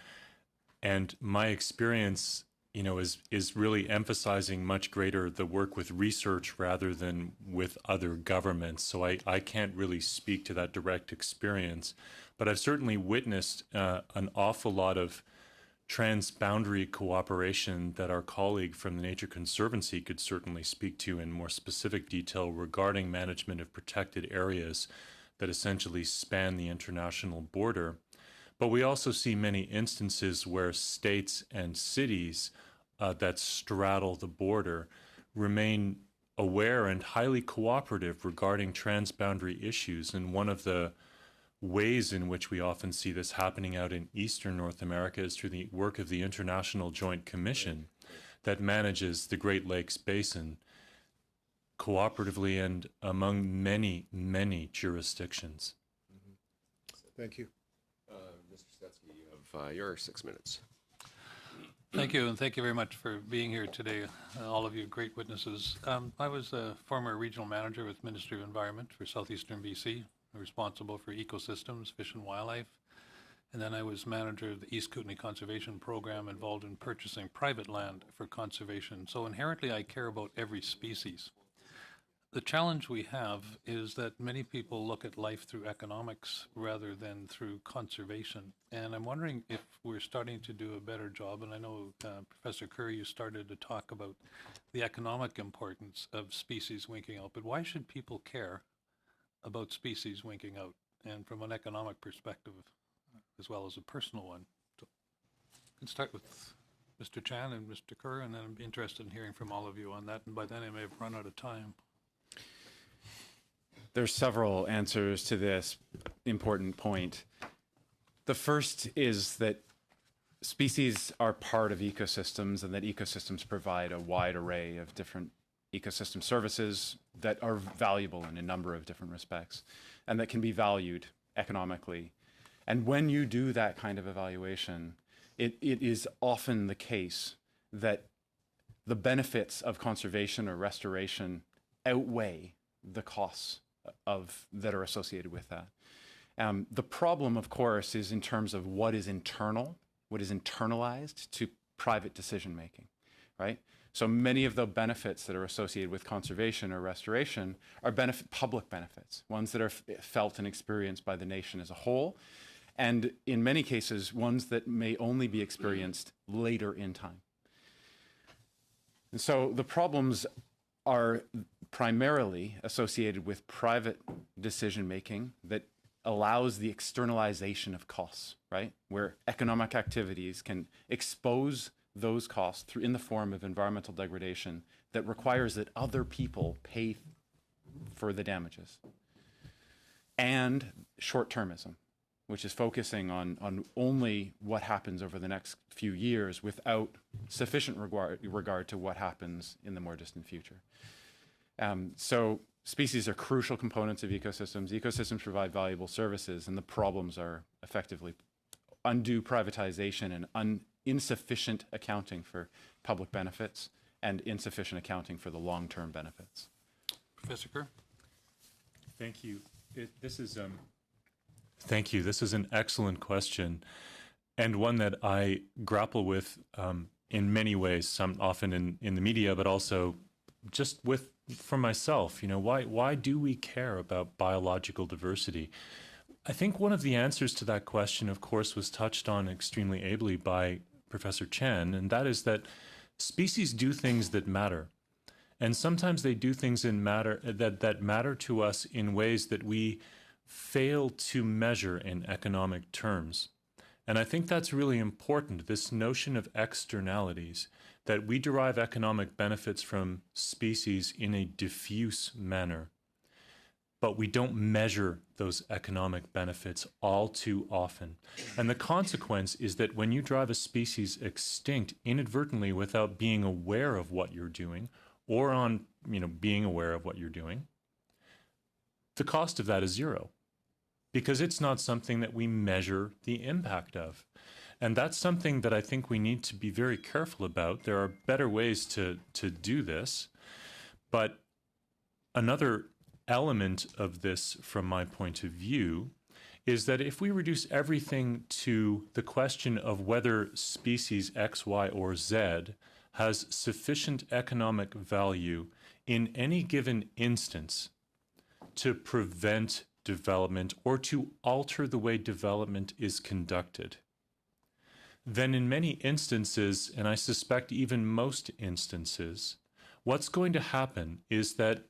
and my experience, you know, is really emphasizing much greater the work with research rather than with other governments. So I can't really speak to that direct experience, but I've certainly witnessed an awful lot of transboundary cooperation that our colleague from the Nature Conservancy could certainly speak to in more specific detail regarding management of protected areas that essentially span the international border. But we also see many instances where states and cities that straddle the border remain aware and highly cooperative regarding transboundary issues. And one of the ways in which we often see this happening out in Eastern North America is through the work of the International Joint Commission that manages the Great Lakes Basin cooperatively and among many, many jurisdictions. Thank you. Mr. Stetsky, you have your 6 minutes. Thank you, and thank you very much for being here today, all of you great witnesses. I was a former regional manager with Ministry of Environment for Southeastern BC, responsible for ecosystems, fish and wildlife. And then I was manager of the East Kootenay Conservation Program, involved in purchasing private land for conservation. So inherently, I care about every species. The challenge we have is that many people look at life through economics rather than through conservation. And I'm wondering if we're starting to do a better job. And I know, Professor Curry, you started to talk about the economic importance of species winking out. But why should people care about species winking out? And from an economic perspective, as well as a personal one. So I can start with Mr. Chan and Mr. Kerr, and then I'd be interested in hearing from all of you on that. And by then I may have run out of time. There's several answers to this important point. The first is that species are part of ecosystems and that ecosystems provide a wide array of different ecosystem services that are valuable in a number of different respects and that can be valued economically. And when you do that kind of evaluation, it is often the case that the benefits of conservation or restoration outweigh the costs that are associated with that. The problem, of course, is in terms of what is internal, what is internalized to private decision making, right? So many of the benefits that are associated with conservation or restoration are public benefits, ones that are felt and experienced by the nation as a whole, and in many cases, ones that may only be experienced later in time. And so the problems are primarily associated with private decision making that allows the externalization of costs, right? Where economic activities can expose those costs in the form of environmental degradation that requires that other people pay for the damages. And short-termism, which is focusing on only what happens over the next few years without sufficient regard to what happens in the more distant future. So species are crucial components of ecosystems. Ecosystems provide valuable services, and the problems are effectively undue privatization and insufficient accounting for public benefits and insufficient accounting for the long-term benefits. Professor Kerr? Thank you. Thank you. This is an excellent question, and one that I grapple with in many ways. Some often in the media, but also just for myself. You know, why do we care about biological diversity? I think one of the answers to that question, of course, was touched on extremely ably by Professor Chen, and that is that species do things that matter. And sometimes they do things that matter to us in ways that we fail to measure in economic terms. And I think that's really important, this notion of externalities, that we derive economic benefits from species in a diffuse manner. But we don't measure those economic benefits all too often. And the consequence is that when you drive a species extinct inadvertently without being aware of what you're doing, or being aware of what you're doing, the cost of that is zero, because it's not something that we measure the impact of. And that's something that I think we need to be very careful about. There are better ways to do this, but another element of this, from my point of view, is that if we reduce everything to the question of whether species X, Y, or Z has sufficient economic value in any given instance to prevent development or to alter the way development is conducted, then in many instances, and I suspect even most instances, what's going to happen is that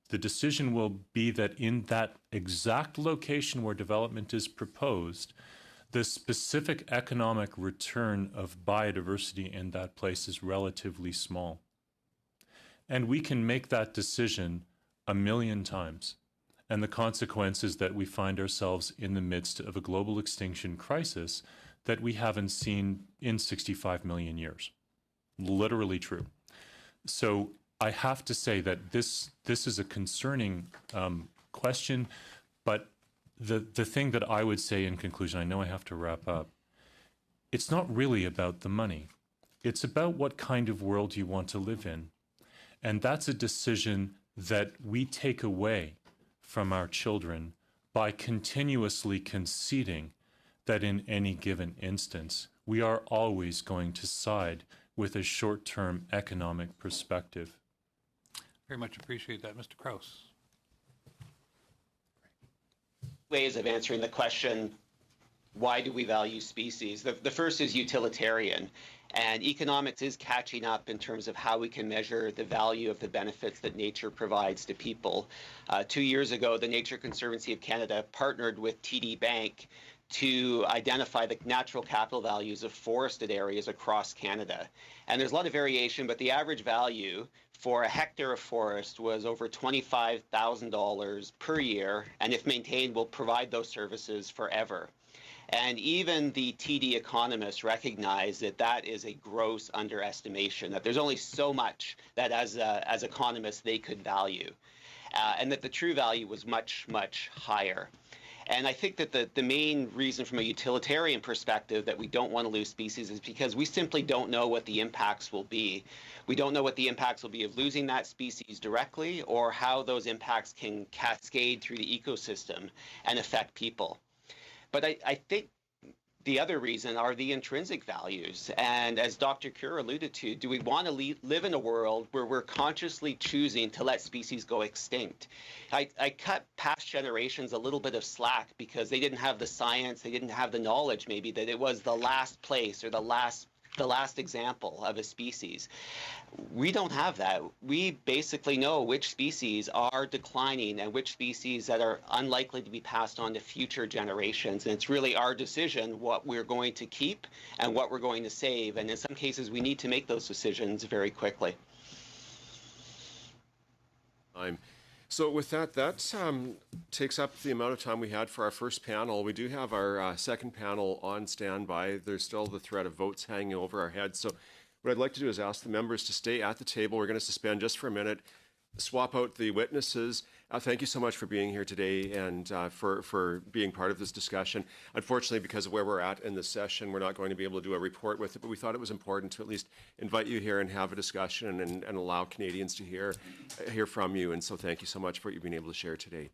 the decision will be that in that exact location where development is proposed, the specific economic return of biodiversity in that place is relatively small. And we can make that decision 1,000,000 times. And the consequence is that we find ourselves in the midst of a global extinction crisis that we haven't seen in 65 million years. Literally true. So I have to say that this is a concerning question, but the thing that I would say in conclusion, I know I have to wrap up, it's not really about the money. It's about what kind of world you want to live in. And that's a decision that we take away from our children by continuously conceding that in any given instance, we are always going to side with a short-term economic perspective. Very much appreciate that. Mr. Kraus. Ways of answering the question, why do we value species? The first is utilitarian, and economics is catching up in terms of how we can measure the value of the benefits that nature provides to people. 2 years ago, the Nature Conservancy of Canada partnered with TD Bank to identify the natural capital values of forested areas across Canada. And there's a lot of variation, but the average value for a hectare of forest was over $25,000 per year, and if maintained, will provide those services forever. And even the TD economists recognize that that is a gross underestimation, that there's only so much that as economists they could value, and that the true value was much, much higher. And I think that the main reason from a utilitarian perspective that we don't want to lose species is because we simply don't know what the impacts will be. We don't know what the impacts will be of losing that species directly, or how those impacts can cascade through the ecosystem and affect people. But I think the other reason are the intrinsic values. And as Dr. Kerr alluded to, do we want to live in a world where we're consciously choosing to let species go extinct? I cut past generations a little bit of slack because they didn't have the science, they didn't have the knowledge maybe that it was the last place or the last example of a species. We don't have that. We basically know which species are declining and which species that are unlikely to be passed on to future generations. And it's really our decision what we're going to keep and what we're going to save. And in some cases, we need to make those decisions very quickly. So with that takes up the amount of time we had for our first panel. We do have our second panel on standby. There's still the threat of votes hanging over our heads. So what I'd like to do is ask the members to stay at the table. We're going to suspend just for a minute. swap out the witnesses. Thank you so much for being here today and for being part of this discussion. Unfortunately, because of where we're at in the session, we're not going to be able to do a report with it, but we thought it was important to at least invite you here and have a discussion and allow Canadians to hear from you. And so thank you so much for what you've been able to share today.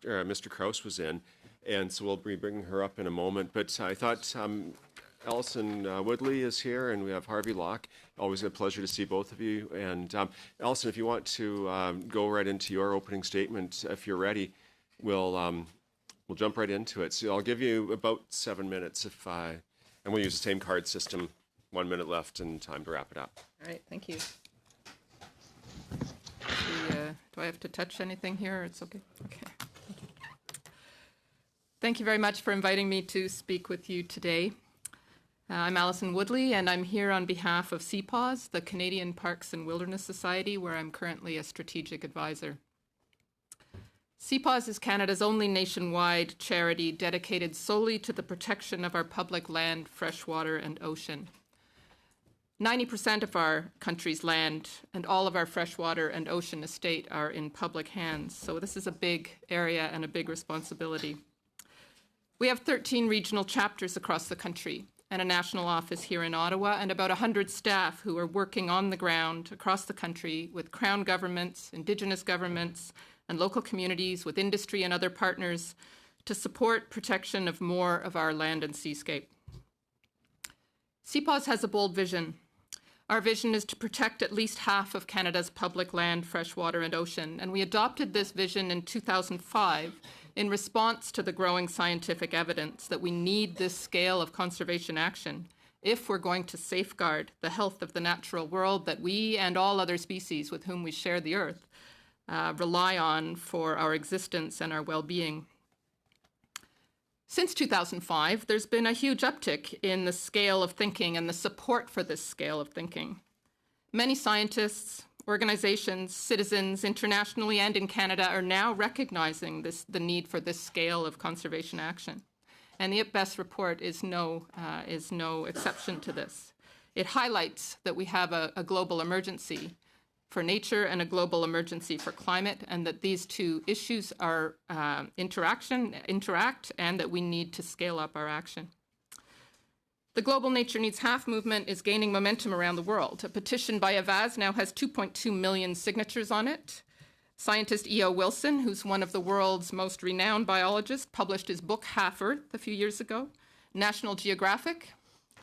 Mr. Kraus was in, and so we'll be bringing her up in a moment. But I thought Alison Woodley is here, and we have Harvey Locke. Always a pleasure to see both of you. And Alison, if you want to go right into your opening statement, if you're ready, we'll jump right into it. So I'll give you about 7 minutes, and we'll use the same card system. 1 minute left and time to wrap it up. All right, thank you. Do I have to touch anything here? It's okay. Okay. Thank you very much for inviting me to speak with you today. I'm Alison Woodley, and I'm here on behalf of CPAWS, the Canadian Parks and Wilderness Society, where I'm currently a strategic advisor. CPAWS is Canada's only nationwide charity dedicated solely to the protection of our public land, freshwater, and ocean. 90% of our country's land and all of our freshwater and ocean estate are in public hands, so this is a big area and a big responsibility. We have 13 regional chapters across the country and a national office here in Ottawa, and about 100 staff who are working on the ground across the country with Crown governments, Indigenous governments, and local communities, with industry and other partners to support protection of more of our land and seascape. CPAWS has a bold vision. Our vision is to protect at least half of Canada's public land, freshwater, and ocean, and we adopted this vision in 2005 in response to the growing scientific evidence that we need this scale of conservation action if we're going to safeguard the health of the natural world that we and all other species with whom we share the earth rely on for our existence and our well-being. Since 2005, there's been a huge uptick in the scale of thinking and the support for this scale of thinking. Many scientists, organizations, citizens internationally and in Canada are now recognizing the need for this scale of conservation action. And the IPBES report is no exception to this. It highlights that we have a global emergency for nature and a global emergency for climate, and that these two issues are interact, and that we need to scale up our action. The Global Nature Needs Half movement is gaining momentum around the world. A petition by Avaz now has 2.2 million signatures on it. Scientist E.O. Wilson, who's one of the world's most renowned biologists, published his book Half Earth a few years ago. National Geographic,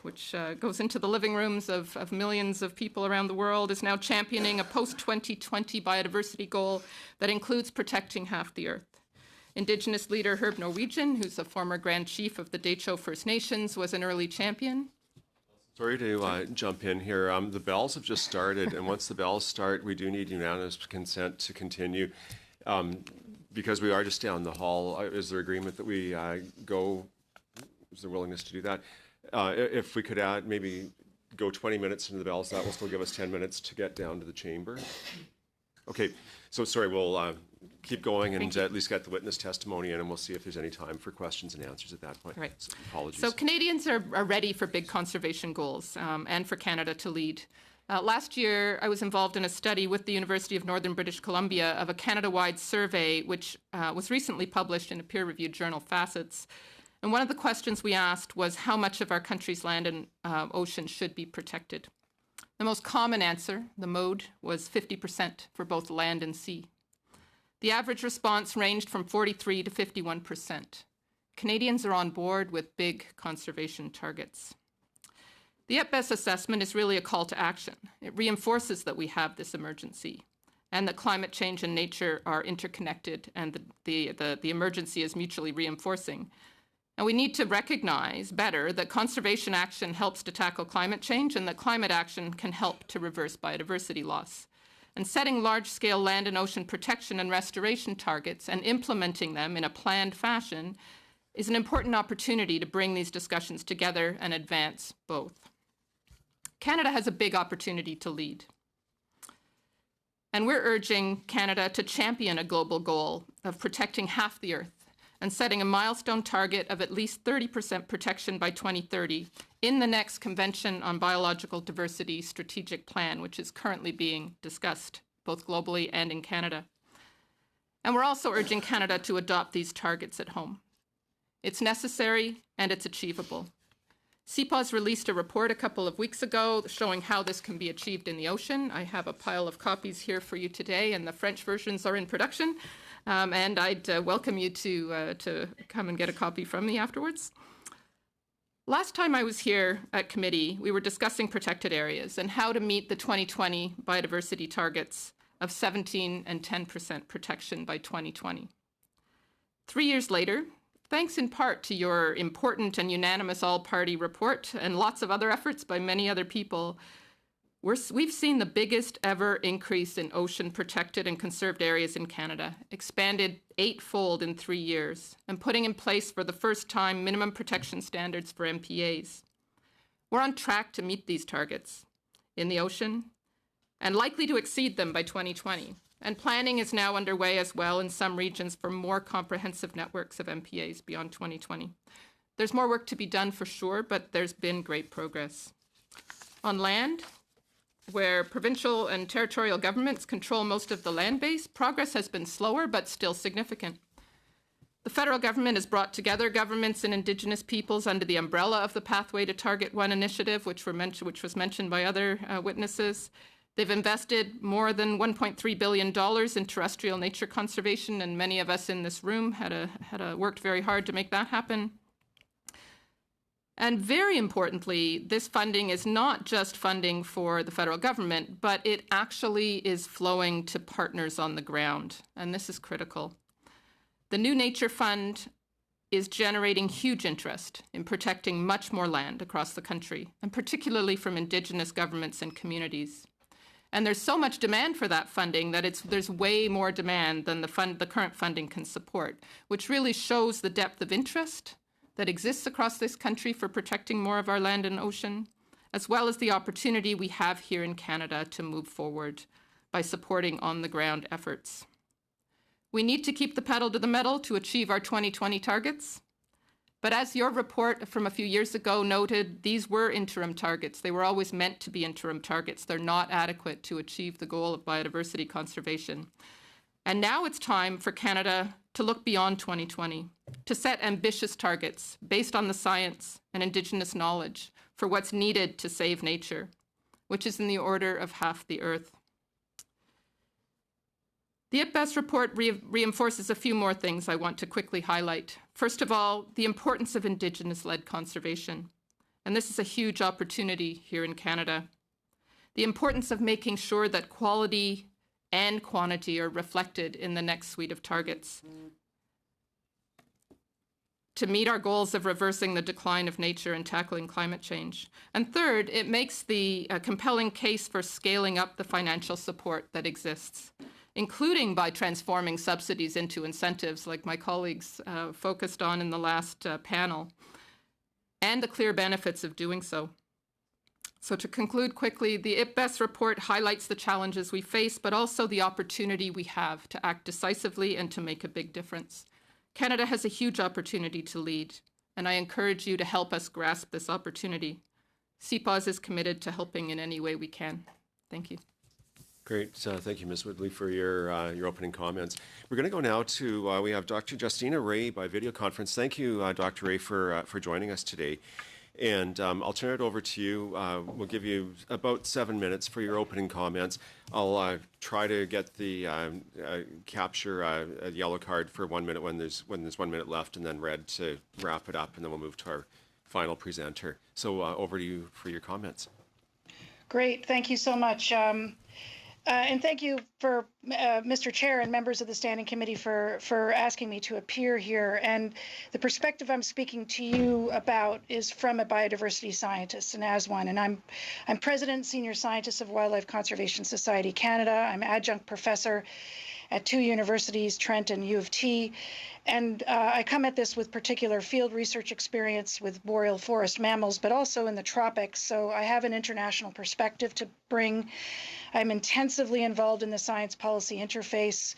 which goes into the living rooms of millions of people around the world, is now championing a post-2020 biodiversity goal that includes protecting half the Earth. Indigenous leader Herb Norwegian, who's a former Grand Chief of the Decho First Nations, was an early champion. Sorry to jump in here. The bells have just started, and once the bells start, we do need unanimous consent to continue. Because we are just down the hall, is there agreement that we go? Is there willingness to do that? If we could maybe go 20 minutes into the bells, that will still give us 10 minutes to get down to the chamber. Okay, so sorry, we'll keep going and at least get the witness testimony in, and we'll see if there's any time for questions and answers at that point. Right. So, apologies. So Canadians are ready for big conservation goals and for Canada to lead. Last year, I was involved in a study with the University of Northern British Columbia of a Canada-wide survey, which was recently published in a peer-reviewed journal, Facets. And one of the questions we asked was how much of our country's land and ocean should be protected. The most common answer, the mode, was 50% for both land and sea. The average response ranged from 43 to 51%. Canadians are on board with big conservation targets. The EPBES assessment is really a call to action. It reinforces that we have this emergency and that climate change and nature are interconnected and the emergency is mutually reinforcing. And we need to recognize better that conservation action helps to tackle climate change and that climate action can help to reverse biodiversity loss. And setting large-scale land and ocean protection and restoration targets and implementing them in a planned fashion is an important opportunity to bring these discussions together and advance both. Canada has a big opportunity to lead. And we're urging Canada to champion a global goal of protecting half the Earth and setting a milestone target of at least 30% protection by 2030 in the next Convention on Biological Diversity Strategic Plan, which is currently being discussed both globally and in Canada. And we're also urging Canada to adopt these targets at home. It's necessary and it's achievable. CPAWS released a report a couple of weeks ago showing how this can be achieved in the ocean. I have a pile of copies here for you today, and the French versions are in production. And I'd welcome you to come and get a copy from me afterwards. Last time I was here at committee, we were discussing protected areas and how to meet the 2020 biodiversity targets of 17% and 10% protection by 2020. 3 years later, thanks in part to your important and unanimous all-party report and lots of other efforts by many other people, we've seen the biggest ever increase in ocean protected and conserved areas in Canada, expanded 8-fold in 3 years, and putting in place for the first time minimum protection standards for MPAs. We're on track to meet these targets in the ocean and likely to exceed them by 2020. And planning is now underway as well in some regions for more comprehensive networks of MPAs beyond 2020. There's more work to be done for sure, but there's been great progress. On land, where provincial and territorial governments control most of the land base, progress has been slower but still significant. The federal government has brought together governments and Indigenous peoples under the umbrella of the Pathway to Target 1 initiative, which was mentioned by other witnesses. They've invested more than $1.3 billion in terrestrial nature conservation, and many of us in this room had worked very hard to make that happen. And very importantly, this funding is not just funding for the federal government, but it actually is flowing to partners on the ground, and this is critical. The new Nature Fund is generating huge interest in protecting much more land across the country, and particularly from Indigenous governments and communities. And there's so much demand for that funding that there's way more demand than the current funding can support, which really shows the depth of interest that exists across this country for protecting more of our land and ocean, as well as the opportunity we have here in Canada to move forward by supporting on-the-ground efforts. We need to keep the pedal to the metal to achieve our 2020 targets. But as your report from a few years ago noted, these were interim targets. They were always meant to be interim targets. They're not adequate to achieve the goal of biodiversity conservation. And now it's time for Canada to look beyond 2020, to set ambitious targets based on the science and Indigenous knowledge for what's needed to save nature, which is in the order of half the Earth. The EPBES report reinforces a few more things I want to quickly highlight. First of all, the importance of Indigenous-led conservation. And this is a huge opportunity here in Canada. The importance of making sure that quality and quantity are reflected in the next suite of targets to meet our goals of reversing the decline of nature and tackling climate change. And third, it makes the compelling case for scaling up the financial support that exists, including by transforming subsidies into incentives like my colleagues focused on in the last panel, and the clear benefits of doing so. So to conclude quickly, the EPBES report highlights the challenges we face, but also the opportunity we have to act decisively and to make a big difference. Canada has a huge opportunity to lead, and I encourage you to help us grasp this opportunity. CPAWS is committed to helping in any way we can. Thank you. Great. Thank you, Ms. Woodley, for your opening comments. We're going to go now to, we have Dr. Justina Ray by video conference. Thank you, Dr. Ray, for joining us today. And I'll turn it over to you. We'll give you about 7 minutes for your opening comments. I'll try to get the capture a yellow card for 1 minute when there's 1 minute left, and then red to wrap it up, and then we'll move to our final presenter. So over to you for your comments. Great, thank you so much. And thank you for Mr. Chair and members of the Standing Committee for asking me to appear here. And the perspective I'm speaking to you about is from a biodiversity scientist and as one. And I'm President and Senior Scientist of Wildlife Conservation Society Canada. I'm adjunct professor at 2 universities, Trent and U of T. And I come at this with particular field research experience with boreal forest mammals, but also in the tropics. So I have an international perspective to bring. I'm intensively involved in the science policy interface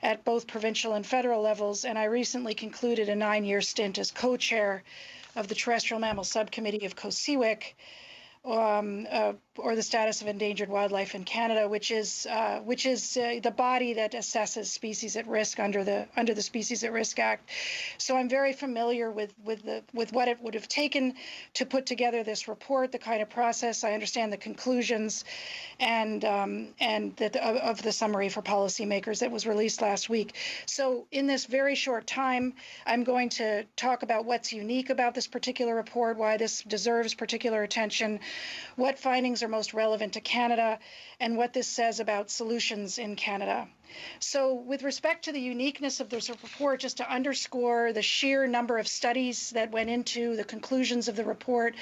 at both provincial and federal levels. And I recently concluded a 9-year stint as co-chair of the Terrestrial Mammal Subcommittee of COSEWIC, or the status of endangered wildlife in Canada, which is the body that assesses species at risk under the Species at Risk Act. So I'm very familiar with what it would have taken to put together this report, the kind of process. I understand the conclusions, and of the summary for policymakers that was released last week. So in this very short time, I'm going to talk about what's unique about this particular report, why this deserves particular attention, what findings are most relevant to Canada, and what this says about solutions in Canada. So with respect to the uniqueness of this report, just to underscore the sheer number of studies that went into the conclusions of the report,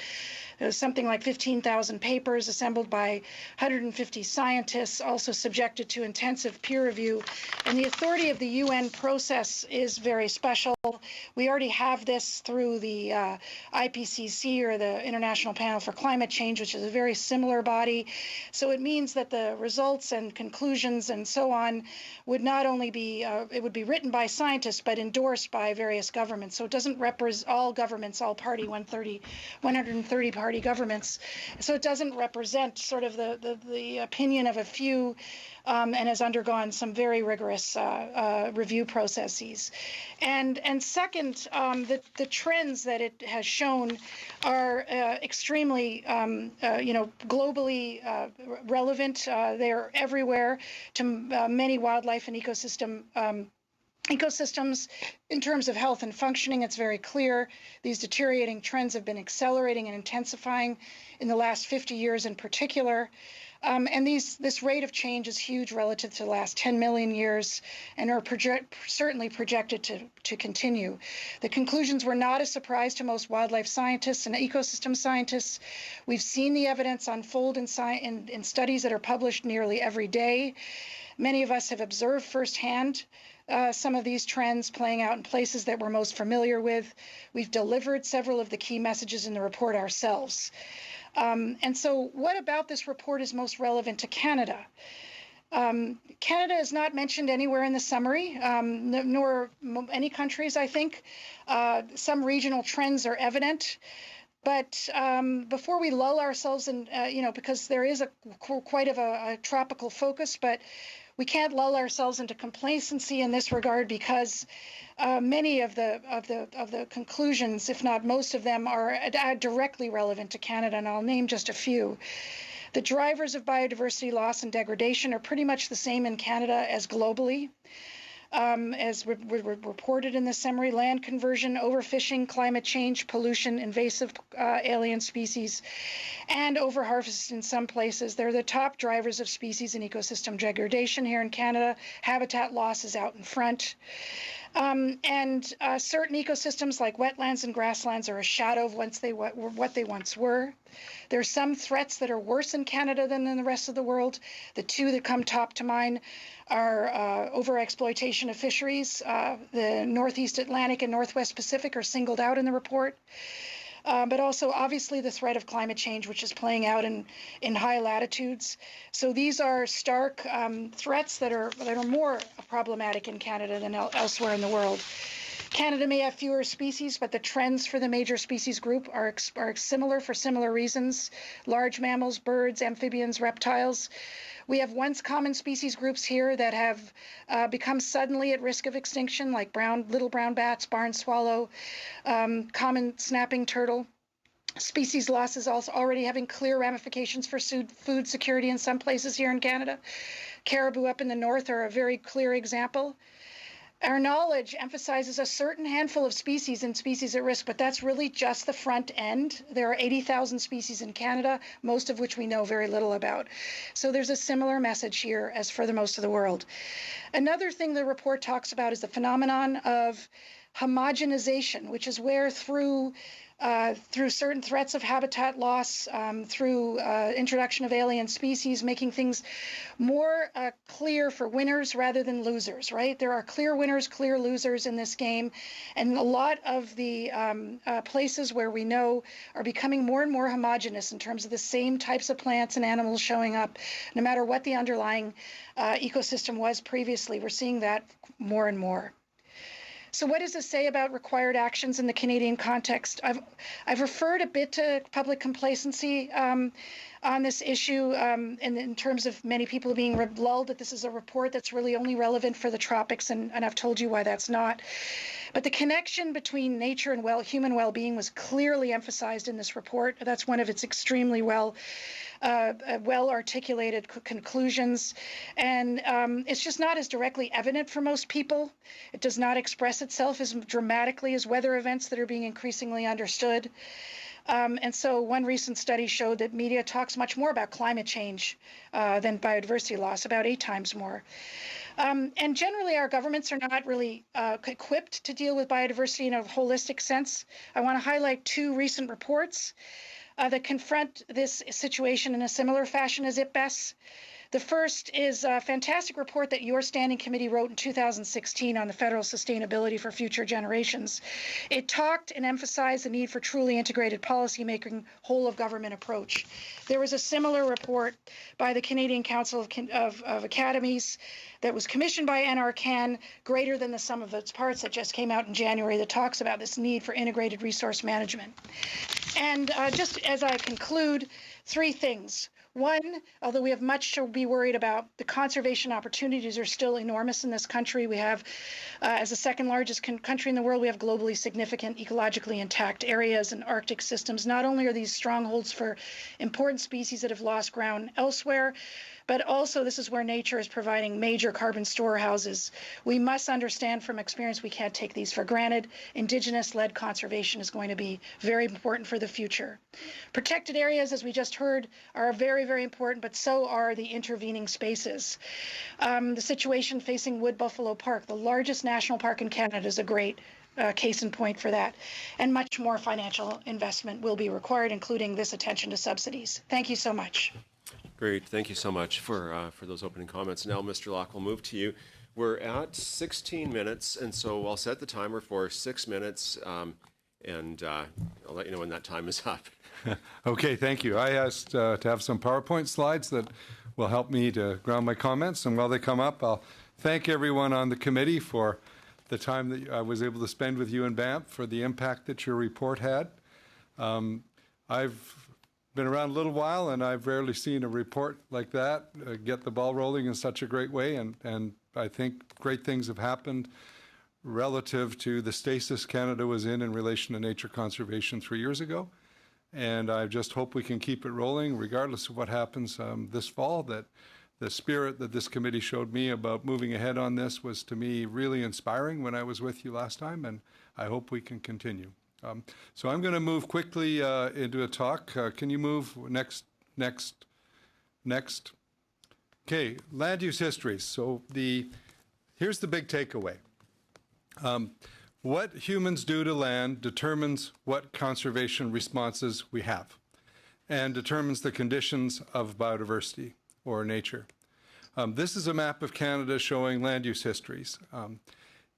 there's something like 15,000 papers assembled by 150 scientists, also subjected to intensive peer review. And the authority of the UN process is very special. We already have this through the IPCC, or the International Panel for Climate Change, which is a very similar body. So it means that the results and conclusions and so on would not only be, it would be written by scientists, but endorsed by various governments. So it doesn't represent all governments, all party, 130 party governments. So it doesn't represent sort of the opinion of a few, and has undergone some very rigorous review processes. And second, the trends that it has shown are extremely, globally relevant. They are everywhere to many wildlife and ecosystems. In terms of health and functioning, it's very clear these deteriorating trends have been accelerating and intensifying in the last 50 years in particular. And this rate of change is huge relative to the last 10 million years, and are certainly projected to continue. The conclusions were not a surprise to most wildlife scientists and ecosystem scientists. We've seen the evidence unfold in studies that are published nearly every day. Many of us have observed firsthand some of these trends playing out in places that we're most familiar with. We've delivered several of the key messages in the report ourselves. And so what about this report is most relevant to Canada? Canada is not mentioned anywhere in the summary, nor any countries, I think. Some regional trends are evident. But before we lull ourselves in, because there is quite of a tropical focus, but we can't lull ourselves into complacency in this regard, because many of the conclusions, if not most of them, are directly relevant to Canada, and I'll name just a few. The drivers of biodiversity loss and degradation are pretty much the same in Canada as globally. As reported in the summary: land conversion, overfishing, climate change, pollution, invasive alien species, and overharvest in some places. They're the top drivers of species and ecosystem degradation here in Canada. Habitat loss is out in front. And certain ecosystems like wetlands and grasslands are a shadow of what they once were. There are some threats that are worse in Canada than in the rest of the world. The two that come top to mind are overexploitation of fisheries. The Northeast Atlantic and Northwest Pacific are singled out in the report. But also, obviously, the threat of climate change, which is playing out in high latitudes. So these are stark threats that are more problematic in Canada than elsewhere in the world. Canada may have fewer species, but the trends for the major species group are similar for similar reasons: large mammals, birds, amphibians, reptiles. We have once common species groups here that have become suddenly at risk of extinction, like little brown bats, barn swallow, common snapping turtle. Species loss is also already having clear ramifications for food security in some places here in Canada. Caribou up in the north are a very clear example. Our knowledge emphasizes a certain handful of species and species at risk, but that's really just the front end. There are 80,000 species in Canada, most of which we know very little about. So there's a similar message here as for the most of the world. Another thing the report talks about is the phenomenon of homogenization, which is where through certain threats of habitat loss, through introduction of alien species, making things more clear for winners rather than losers, right? There are clear winners, clear losers in this game, and a lot of the places where we know are becoming more and more homogenous in terms of the same types of plants and animals showing up, no matter what the underlying ecosystem was previously. We're seeing that more and more. So what does this say about required actions in the Canadian context? I've referred a bit to public complacency on this issue in terms of many people being lulled that this is a report that's really only relevant for the tropics, and I've told you why that's not. But the connection between nature and human well-being was clearly emphasized in this report. That's one of its extremely well-articulated conclusions. And it's just not as directly evident for most people. It does not express itself as dramatically as weather events that are being increasingly understood. And so one recent study showed that media talks much more about climate change than biodiversity loss, about 8 times more. And generally, our governments are not really equipped to deal with biodiversity in a holistic sense. I want to highlight 2 recent reports that confront this situation in a similar fashion as IPBES. The first is a fantastic report that your standing committee wrote in 2016 on the federal sustainability for future generations. It talked and emphasized the need for truly integrated policymaking, whole of government approach. There was a similar report by the Canadian Council of Academies that was commissioned by NRCan, greater than the sum of its parts, that just came out in January, that talks about this need for integrated resource management. And just as I conclude, 3 things. 1, although we have much to be worried about, the conservation opportunities are still enormous in this country. We have, as the 2nd largest country in the world, we have globally significant ecologically intact areas and Arctic systems. Not only are these strongholds for important species that have lost ground elsewhere, but also this is where nature is providing major carbon storehouses. We must understand from experience we can't take these for granted. Indigenous-led conservation is going to be very important for the future. Protected areas, as we just heard, are very, very important, but so are the intervening spaces. The situation facing Wood Buffalo Park, the largest national park in Canada, is a great case in point for that. And much more financial investment will be required, including this attention to subsidies. Thank you so much. Great. Thank you so much for those opening comments. Now, Mr. Locke, we'll move to you. We're at 16 minutes, and so I'll set the timer for 6 minutes, and I'll let you know when that time is up. Okay, thank you. I asked to have some PowerPoint slides that will help me to ground my comments, and while they come up, I'll thank everyone on the committee for the time that I was able to spend with you in Banff, for the impact that your report had. I've been around a little while, and I've rarely seen a report like that get the ball rolling in such a great way, and I think great things have happened relative to the stasis Canada was in relation to nature conservation 3 years ago. And I just hope we can keep it rolling regardless of what happens this fall. That the spirit that this committee showed me about moving ahead on this was, to me, really inspiring when I was with you last time, and I hope we can continue. So I'm going to move quickly into a talk. Can you move next? Okay, land use histories. So here's the big takeaway. What humans do to land determines what conservation responses we have and determines the conditions of biodiversity or nature. This is a map of Canada showing land use histories.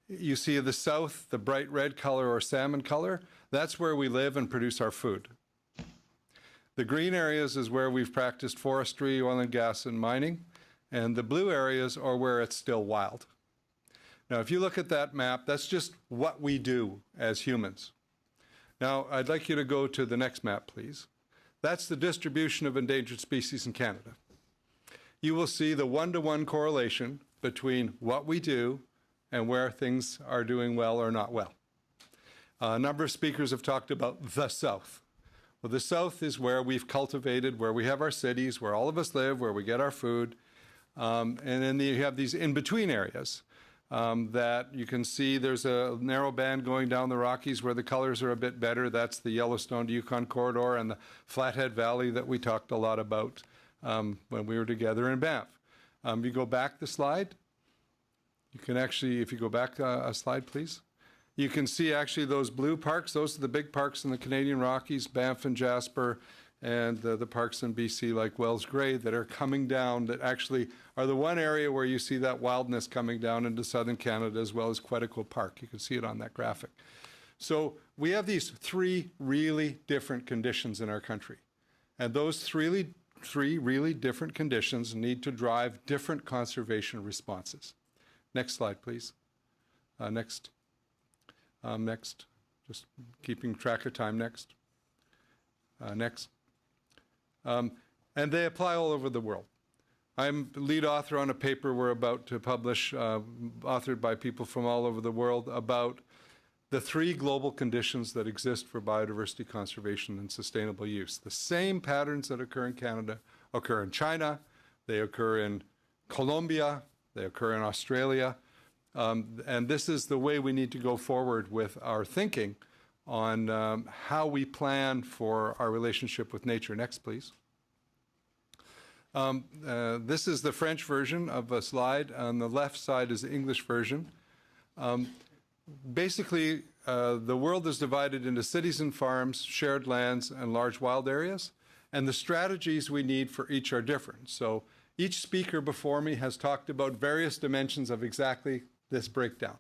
You see the south, the bright red color or salmon color, that's where we live and produce our food. The green areas is where we've practiced forestry, oil and gas, and mining, and the blue areas are where it's still wild. Now, if you look at that map, that's just what we do as humans. Now, I'd like you to go to the next map, please. That's the distribution of endangered species in Canada. You will see the one-to-one correlation between what we do and where things are doing well or not well. A number of speakers have talked about the South. Well, the South is where we've cultivated, where we have our cities, where all of us live, where we get our food. And then you have these in-between areas that you can see. There's a narrow band going down the Rockies where the colors are a bit better. That's the Yellowstone to Yukon corridor and the Flathead Valley that we talked a lot about when we were together in Banff. You go back the slide. You can actually, if you go back a slide, please. You can see actually those blue parks. Those are the big parks in the Canadian Rockies, Banff and Jasper, and the parks in BC like Wells Gray that are coming down, that actually are the one area where you see that wildness coming down into southern Canada, as well as Quetico Park. You can see it on that graphic. So we have these three really different conditions in our country. And those three really different conditions need to drive different conservation responses. Next slide, please. Next. Next. Just keeping track of time. Next. Next. And they apply all over the world. I'm the lead author on a paper we're about to publish, authored by people from all over the world, about the three global conditions that exist for biodiversity conservation and sustainable use. The same patterns that occur in Canada occur in China, they occur in Colombia, they occur in Australia. And this is the way we need to go forward with our thinking on how we plan for our relationship with nature. Next, please. This is the French version of a slide. On the left side is the English version. Basically, the world is divided into cities and farms, shared lands, and large wild areas. And the strategies we need for each are different. So each speaker before me has talked about various dimensions of exactly this breakdown.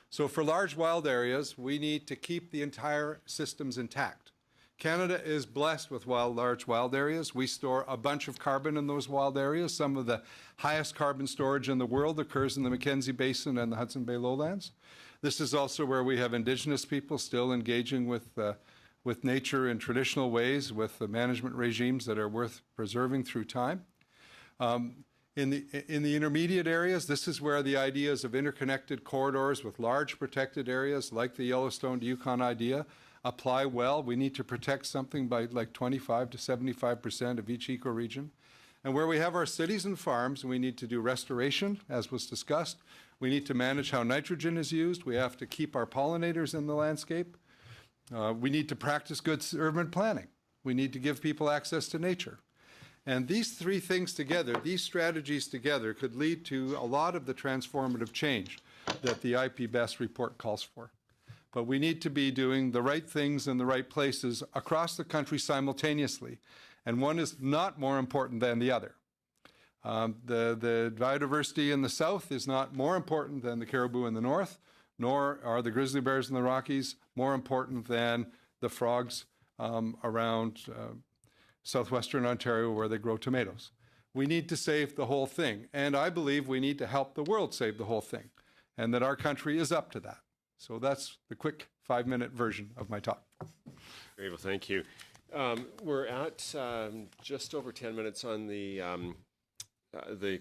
So for large wild areas, we need to keep the entire systems intact. Canada is blessed with large wild areas. We store a bunch of carbon in those wild areas. Some of the highest carbon storage in the world occurs in the Mackenzie Basin and the Hudson Bay lowlands. This is also where we have Indigenous people still engaging with nature in traditional ways, with the management regimes that are worth preserving through time. In the intermediate areas, this is where the ideas of interconnected corridors with large protected areas like the Yellowstone to Yukon idea apply well. We need to protect something by like 25 to 75% of each ecoregion. And where we have our cities and farms, we need to do restoration, as was discussed. We need to manage how nitrogen is used. We have to keep our pollinators in the landscape. We need to practice good urban planning. We need to give people access to nature. And these three things together, these strategies together, could lead to a lot of the transformative change that the IPBES report calls for. But we need to be doing the right things in the right places across the country simultaneously. And one is not more important than the other. The biodiversity in the south is not more important than the caribou in the north, nor are the grizzly bears in the Rockies more important than the frogs around southwestern Ontario where they grow tomatoes. We need to save the whole thing. And I believe we need to help the world save the whole thing, and that our country is up to that. So that's the quick 5-minute version of my talk. Great, well, thank you. We're at just over 10 minutes on the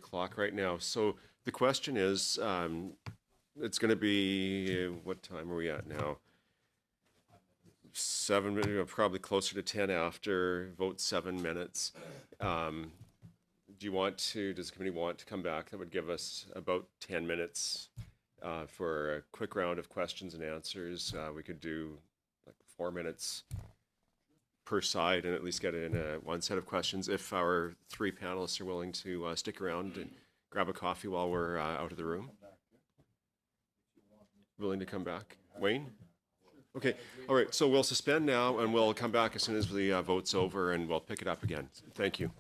clock right now. So the question is, it's going to be, what time are we at now? 7, probably closer to 10 after, vote 7 minutes. Does the committee want to come back? That would give us about 10 minutes for a quick round of questions and answers. We could do like 4 minutes per side and at least get in one set of questions if our 3 panelists are willing to stick around and grab a coffee while we're out of the room. Willing to come back? Wayne? Okay, all right, so we'll suspend now and we'll come back as soon as the vote's over and we'll pick it up again. Thank you.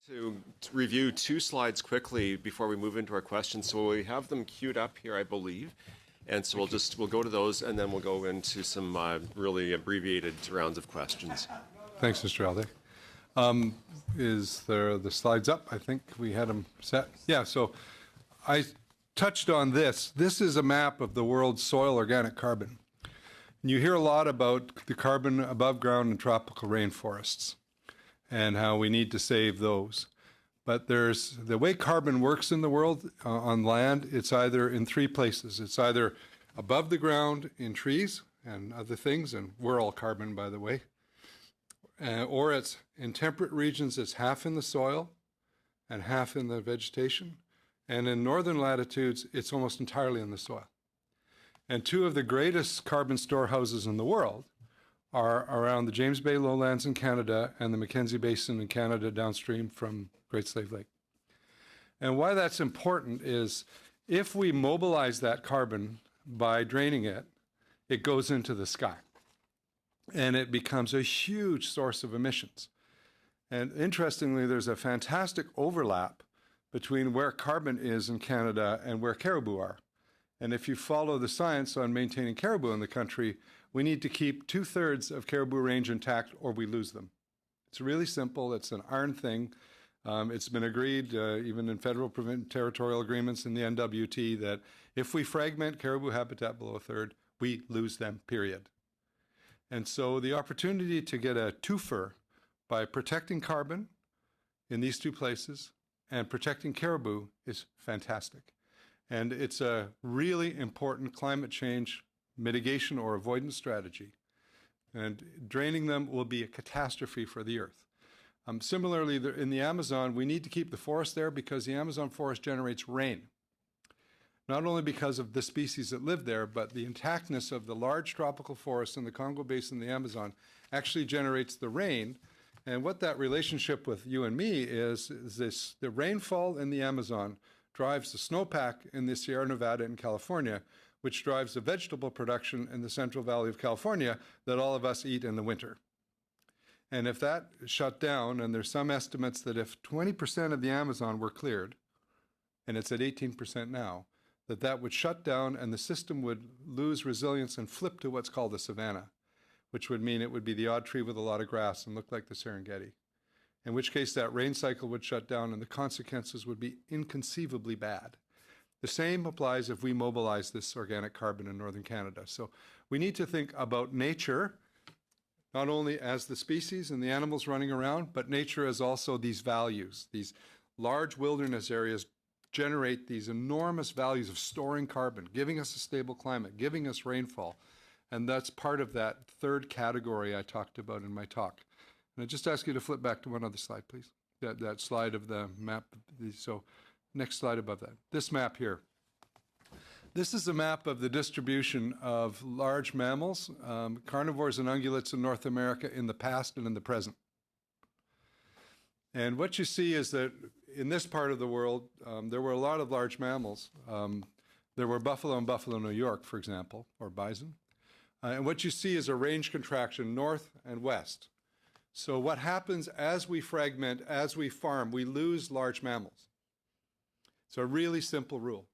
To review two slides quickly before we move into our questions. So we have them queued up here, I believe. And so we'll go to those, and then we'll go into some really abbreviated rounds of questions. Thanks, Mr. Alday. Is there the slides up? I think we had them set. Yeah, so I touched on this. This is a map of the world's soil organic carbon. And you hear a lot about the carbon above ground in tropical rainforests and how we need to save those. But there's the way carbon works in the world on land, it's either in three places. It's either above the ground in trees and other things, and we're all carbon, by the way, or it's in temperate regions, it's half in the soil and half in the vegetation. And in northern latitudes, it's almost entirely in the soil. And two of the greatest carbon storehouses in the world are around the James Bay lowlands in Canada and the Mackenzie Basin in Canada downstream from Great Slave Lake. And why that's important is if we mobilize that carbon by draining it, it goes into the sky. And it becomes a huge source of emissions. And interestingly, there's a fantastic overlap between where carbon is in Canada and where caribou are. And if you follow the science on maintaining caribou in the country, we need to keep 2/3 of caribou range intact or we lose them. It's really simple. It's an iron thing. It's been agreed, even in federal territorial agreements in the NWT, that if we fragment caribou habitat below 1/3, we lose them, period. And so the opportunity to get a twofer by protecting carbon in these two places and protecting caribou is fantastic. And it's a really important climate change mitigation or avoidance strategy. And draining them will be a catastrophe for the earth. Similarly, in the Amazon, we need to keep the forest there because the Amazon forest generates rain. Not only because of the species that live there, but the intactness of the large tropical forests in the Congo Basin and the Amazon actually generates the rain. And what that relationship with you and me is this: the rainfall in the Amazon drives the snowpack in the Sierra Nevada in California, which drives the vegetable production in the Central Valley of California that all of us eat in the winter. And if that shut down, and there's some estimates that if 20% of the Amazon were cleared, and it's at 18% now, that would shut down and the system would lose resilience and flip to what's called a savanna, which would mean it would be the odd tree with a lot of grass and look like the Serengeti. In which case that rain cycle would shut down and the consequences would be inconceivably bad. The same applies if we mobilize this organic carbon in northern Canada. So we need to think about nature, not only as the species and the animals running around, but nature as also these values. These large wilderness areas generate these enormous values of storing carbon, giving us a stable climate, giving us rainfall. And that's part of that third category I talked about in my talk. And I just ask you to flip back to one other slide, please. That slide of the map. So next slide above that. This map here. This is a map of the distribution of large mammals, carnivores and ungulates in North America in the past and in the present. And what you see is that in this part of the world, there were a lot of large mammals. There were buffalo in Buffalo, New York, for example, or bison. And what you see is a range contraction north and west. So what happens as we fragment, as we farm, we lose large mammals. It's a really simple rule.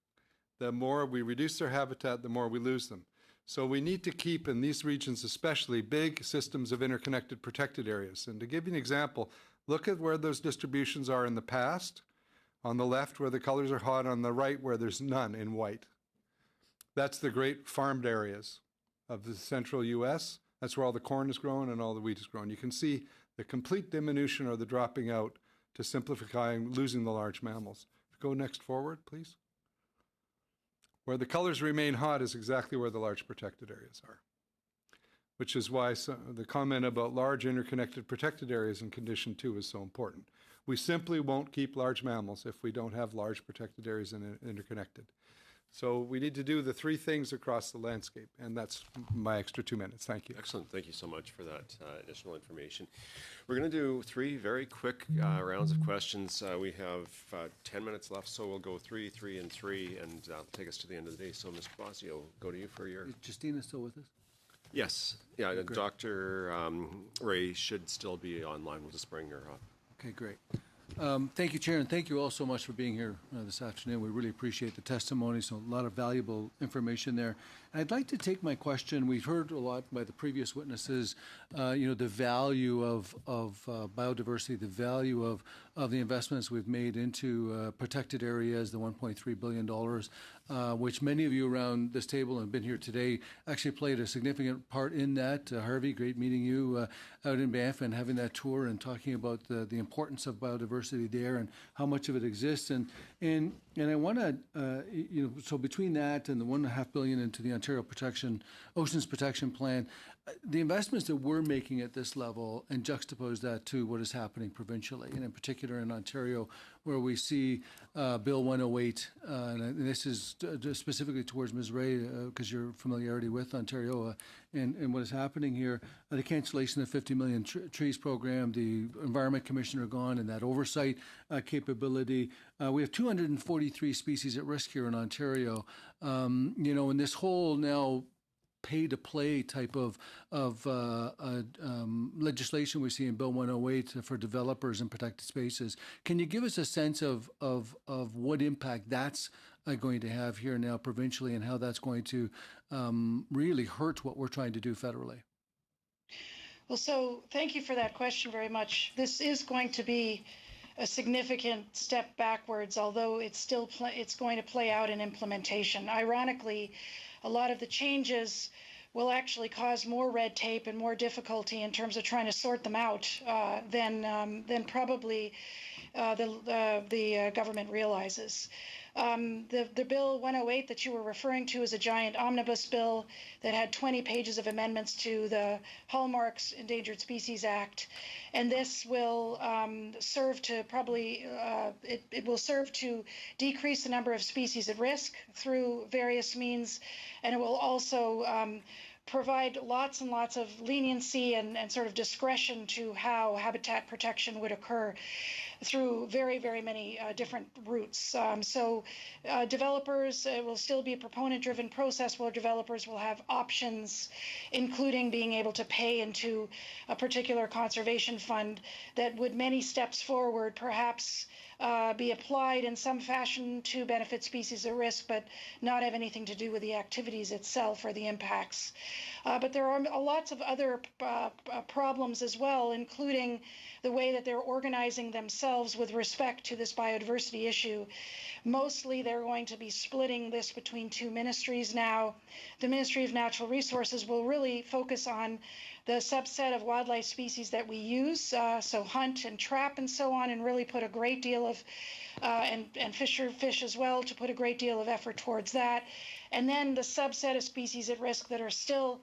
The more we reduce their habitat, the more we lose them. So we need to keep, in these regions especially, big systems of interconnected protected areas. And to give you an example, look at where those distributions are in the past. On the left, where the colors are hot. On the right, where there's none in white. That's the great farmed areas of the central U.S. That's where all the corn is grown and all the wheat is grown. You can see the complete diminution or the dropping out to simplifying, losing the large mammals. Go next forward, please. Where the colors remain hot is exactly where the large protected areas are, which is why the comment about large interconnected protected areas in condition 2 is so important. We simply won't keep large mammals if we don't have large protected areas and interconnected. So we need to do the three things across the landscape, and that's my extra 2 minutes. Thank you. Excellent. Thank you so much for that additional information. We're going to do 3 very quick rounds of questions. We have 10 minutes left, so we'll go 3, 3, and 3, and take us to the end of the day. So, Ms. Blasio, go to you for your... Is Justina still with us? Yes. Yeah, Dr. Ray should still be online. We'll just bring her up. Okay, great. Thank you, Chair, and thank you all so much for being here this afternoon. We really appreciate the testimony, so a lot of valuable information there. I'd like to take my question. We've heard a lot by the previous witnesses, the value of biodiversity, the value of the investments we've made into protected areas, the $1.3 billion, which many of you around this table and have been here today actually played a significant part in that. Harvey, great meeting you out in Banff and having that tour and talking about the importance of biodiversity there and how much of it exists. And I want to, so between that and the $1.5 billion into the Ontario Oceans Protection Plan, the investments that we're making at this level and juxtapose that to what is happening provincially, and in particular in Ontario, where we see Bill 108, and this is specifically towards Ms. Ray, because your familiarity with Ontario and what is happening here, the cancellation of 50 million trees program, the Environment Commissioner gone, and that oversight capability. We have 243 species at risk here in Ontario, and this whole now pay-to-play type of legislation we see in Bill 108 for developers in protected spaces. Can you give us a sense of what impact that's going to have here now provincially and how that's going to really hurt what we're trying to do federally? Well, so thank you for that question very much. This is going to be a significant step backwards, although it's going to play out in implementation. Ironically, a lot of the changes will actually cause more red tape and more difficulty in terms of trying to sort them out than probably the government realizes. The Bill 108 that you were referring to is a giant omnibus bill that had 20 pages of amendments to the Hallmarks Endangered Species Act, and this will serve to it will serve to decrease the number of species at risk through various means, and it will also provide lots and lots of leniency and sort of discretion to how habitat protection would occur through very, very many different routes. Developers, it will still be a proponent-driven process where developers will have options, including being able to pay into a particular conservation fund that would many steps forward perhaps be applied in some fashion to benefit species at risk, but not have anything to do with the activities itself or the impacts. But there are lots of other problems as well, including the way that they're organizing themselves with respect to this biodiversity issue. Mostly they're going to be splitting this between two ministries now. The Ministry of Natural Resources will really focus on the subset of wildlife species that we use, so hunt and trap and so on, and really put a great deal of, and fish as well, to put a great deal of effort towards that. And then the subset of species at risk that are still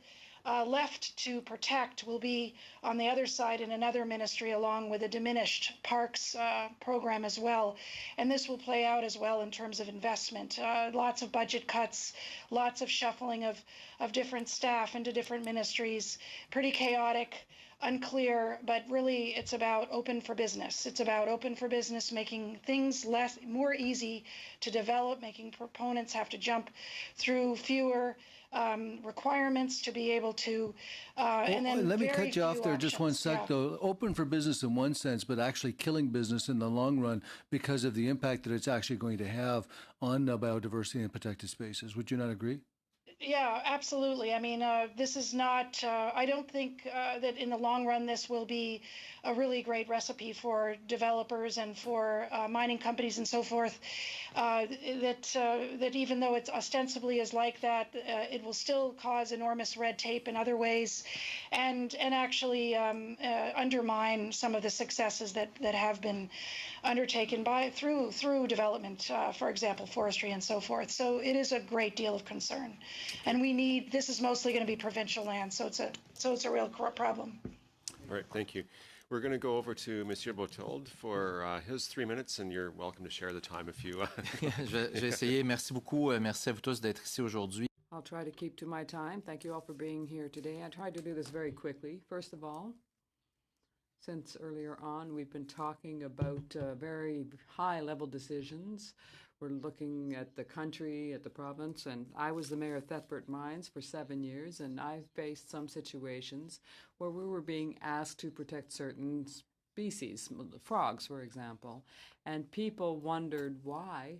left to protect will be on the other side in another ministry, along with a diminished parks program as well. And this will play out as well in terms of investment. Lots of budget cuts, lots of shuffling of different staff into different ministries, pretty chaotic, unclear, but really it's about open for business. It's about open for business, making things more easy to develop, making proponents have to jump through fewer requirements to be able to, and then let me cut you off there options. just one sec, though. Open for business in one sense, but actually killing business in the long run because of the impact that it's actually going to have on biodiversity and protected spaces. Would you not agree? Yeah, absolutely. I mean, this is not, I don't think that in the long run this will be a really great recipe for developers and for mining companies and so forth. That even though it ostensibly is like that, it will still cause enormous red tape in other ways and actually undermine some of the successes that have been undertaken through development, for example, forestry and so forth. So it is a great deal of concern. And this is mostly going to be provincial land, so it's a real problem. All right, thank you. We're going to go over to Monsieur Botold for his 3 minutes, and you're welcome to share the time if you... Je vais essayer. Merci beaucoup. Merci à vous tous d'être ici aujourd'hui. I'll try to keep to my time. Thank you all for being here today. I tried to do this very quickly. First of all, since earlier on we've been talking about very high-level decisions. We're looking at the country, at the province, and I was the mayor of Thetford Mines for 7 years, and I faced some situations where we were being asked to protect certain species, frogs, for example, and people wondered why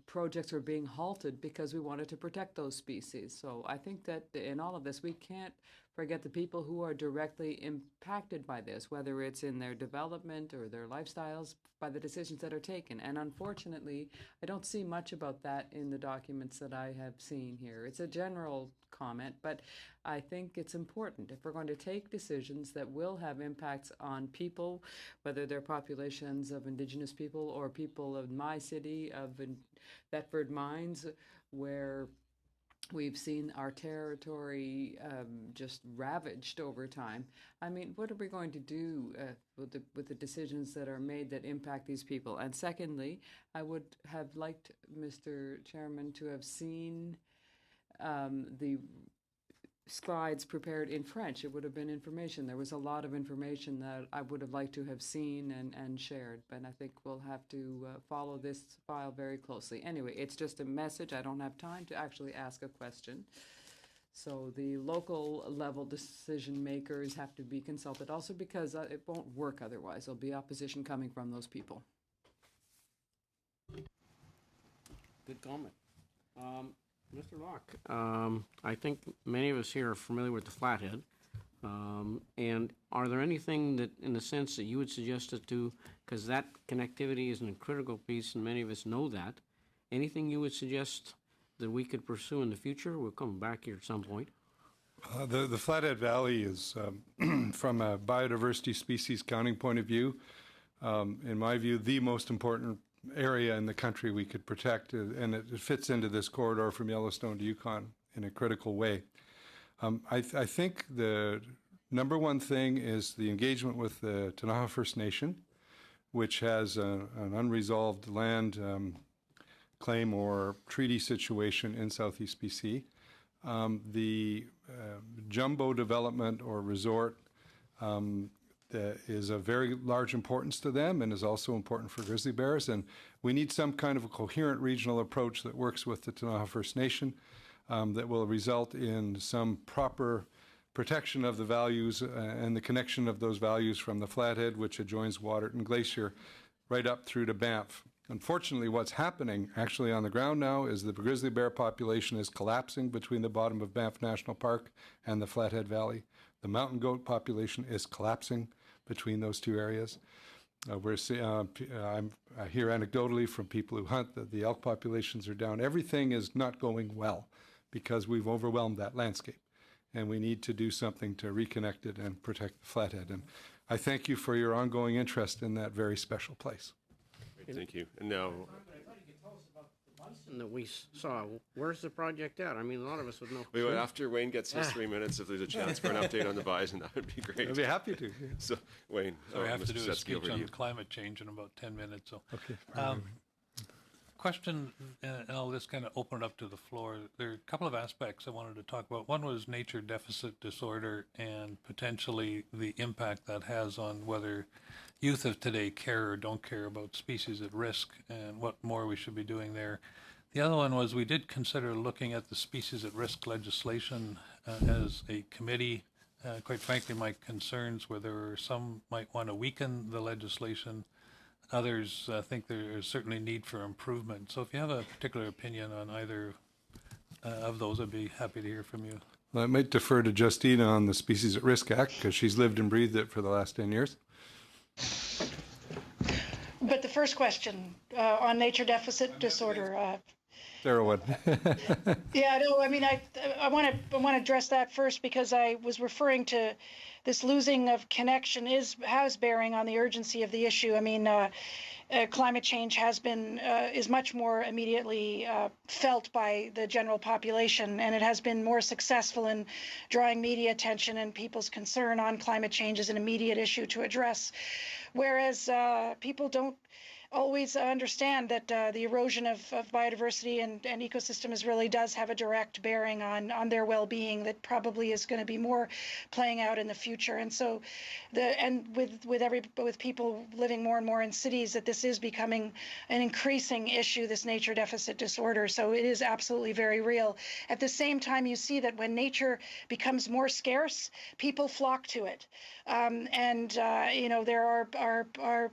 projects were being halted because we wanted to protect those species. So I think that in all of this, we can't forget the people who are directly impacted by this, whether it's in their development or their lifestyles, by the decisions that are taken. And unfortunately, I don't see much about that in the documents that I have seen here. It's a general comment, but I think it's important if we're going to take decisions that will have impacts on people, whether they're populations of Indigenous people or people of my city, of Thetford Mines, where we've seen our territory just ravaged over time. I mean, what are we going to do with the decisions that are made that impact these people? And secondly, I would have liked, Mr. Chairman, to have seen the slides prepared in French. It would have been information. There was a lot of information that I would have liked to have seen and shared, but I think we'll have to follow this file very closely. Anyway, it's just a message. I don't have time to actually ask a question. So the local level decision makers have to be consulted also, because it won't work otherwise. There'll be opposition coming from those people. Good comment. Mr. Locke, I think many of us here are familiar with the Flathead. And are there anything that, in the sense that you would suggest it to, because that connectivity is a critical piece and many of us know that, anything you would suggest that we could pursue in the future? We'll come back here at some point. The Flathead Valley is, from a biodiversity species counting point of view, in my view, the most important area in the country we could protect, and it fits into this corridor from Yellowstone to Yukon in a critical way. I think the number one thing is the engagement with the Ktunaxa First Nation, which has an unresolved land claim or treaty situation in Southeast BC. The jumbo development or resort is of very large importance to them and is also important for grizzly bears. And we need some kind of a coherent regional approach that works with the Ktunaxa First Nation that will result in some proper protection of the values and the connection of those values from the Flathead, which adjoins Waterton Glacier, right up through to Banff. Unfortunately, what's happening actually on the ground now is the grizzly bear population is collapsing between the bottom of Banff National Park and the Flathead Valley. The mountain goat population is collapsing between those two areas. I hear anecdotally from people who hunt that the elk populations are down. Everything is not going well because we've overwhelmed that landscape, and we need to do something to reconnect it and protect the Flathead. And I thank you for your ongoing interest in that very special place. Great, thank you. And now, That we saw, where's the project at? I mean, a lot of us would know. after Wayne gets his 3 minutes, if there's a chance for an update on the bison, that would be great. I'd be happy to. Yeah. So, Wayne, So I have to Mr. do a Setsky, speech over to on you. climate change in about 10 minutes. So, Okay. question, and I'll just kind of open it up to the floor. There are a couple of aspects I wanted to talk about. One was nature deficit disorder and potentially the impact that has on whether youth of today care or don't care about species at risk and what more we should be doing there. The other one was we did consider looking at the species at risk legislation as a committee. Quite frankly, my concerns were there were some might want to weaken the legislation. Others think there is certainly need for improvement. So if you have a particular opinion on either of those, I'd be happy to hear from you. Well, I might defer to Justina on the Species at Risk Act because she's lived and breathed it for the last 10 years. But the first question on nature deficit disorder. Sarah would. Yeah, no, I mean, I want to address that first because I was referring to this losing of connection has bearing on the urgency of the issue. I mean, climate change is much more immediately felt by the general population, and it has been more successful in drawing media attention, and people's concern on climate change is an immediate issue to address. Whereas people don't always understand that the erosion of biodiversity and ecosystems really does have a direct bearing on their well-being that probably is going to be more playing out in the future. And so with people living more and more in cities, that this is becoming an increasing issue, this nature deficit disorder. So it is absolutely very real. At the same time, you see that when nature becomes more scarce, people flock to it. There are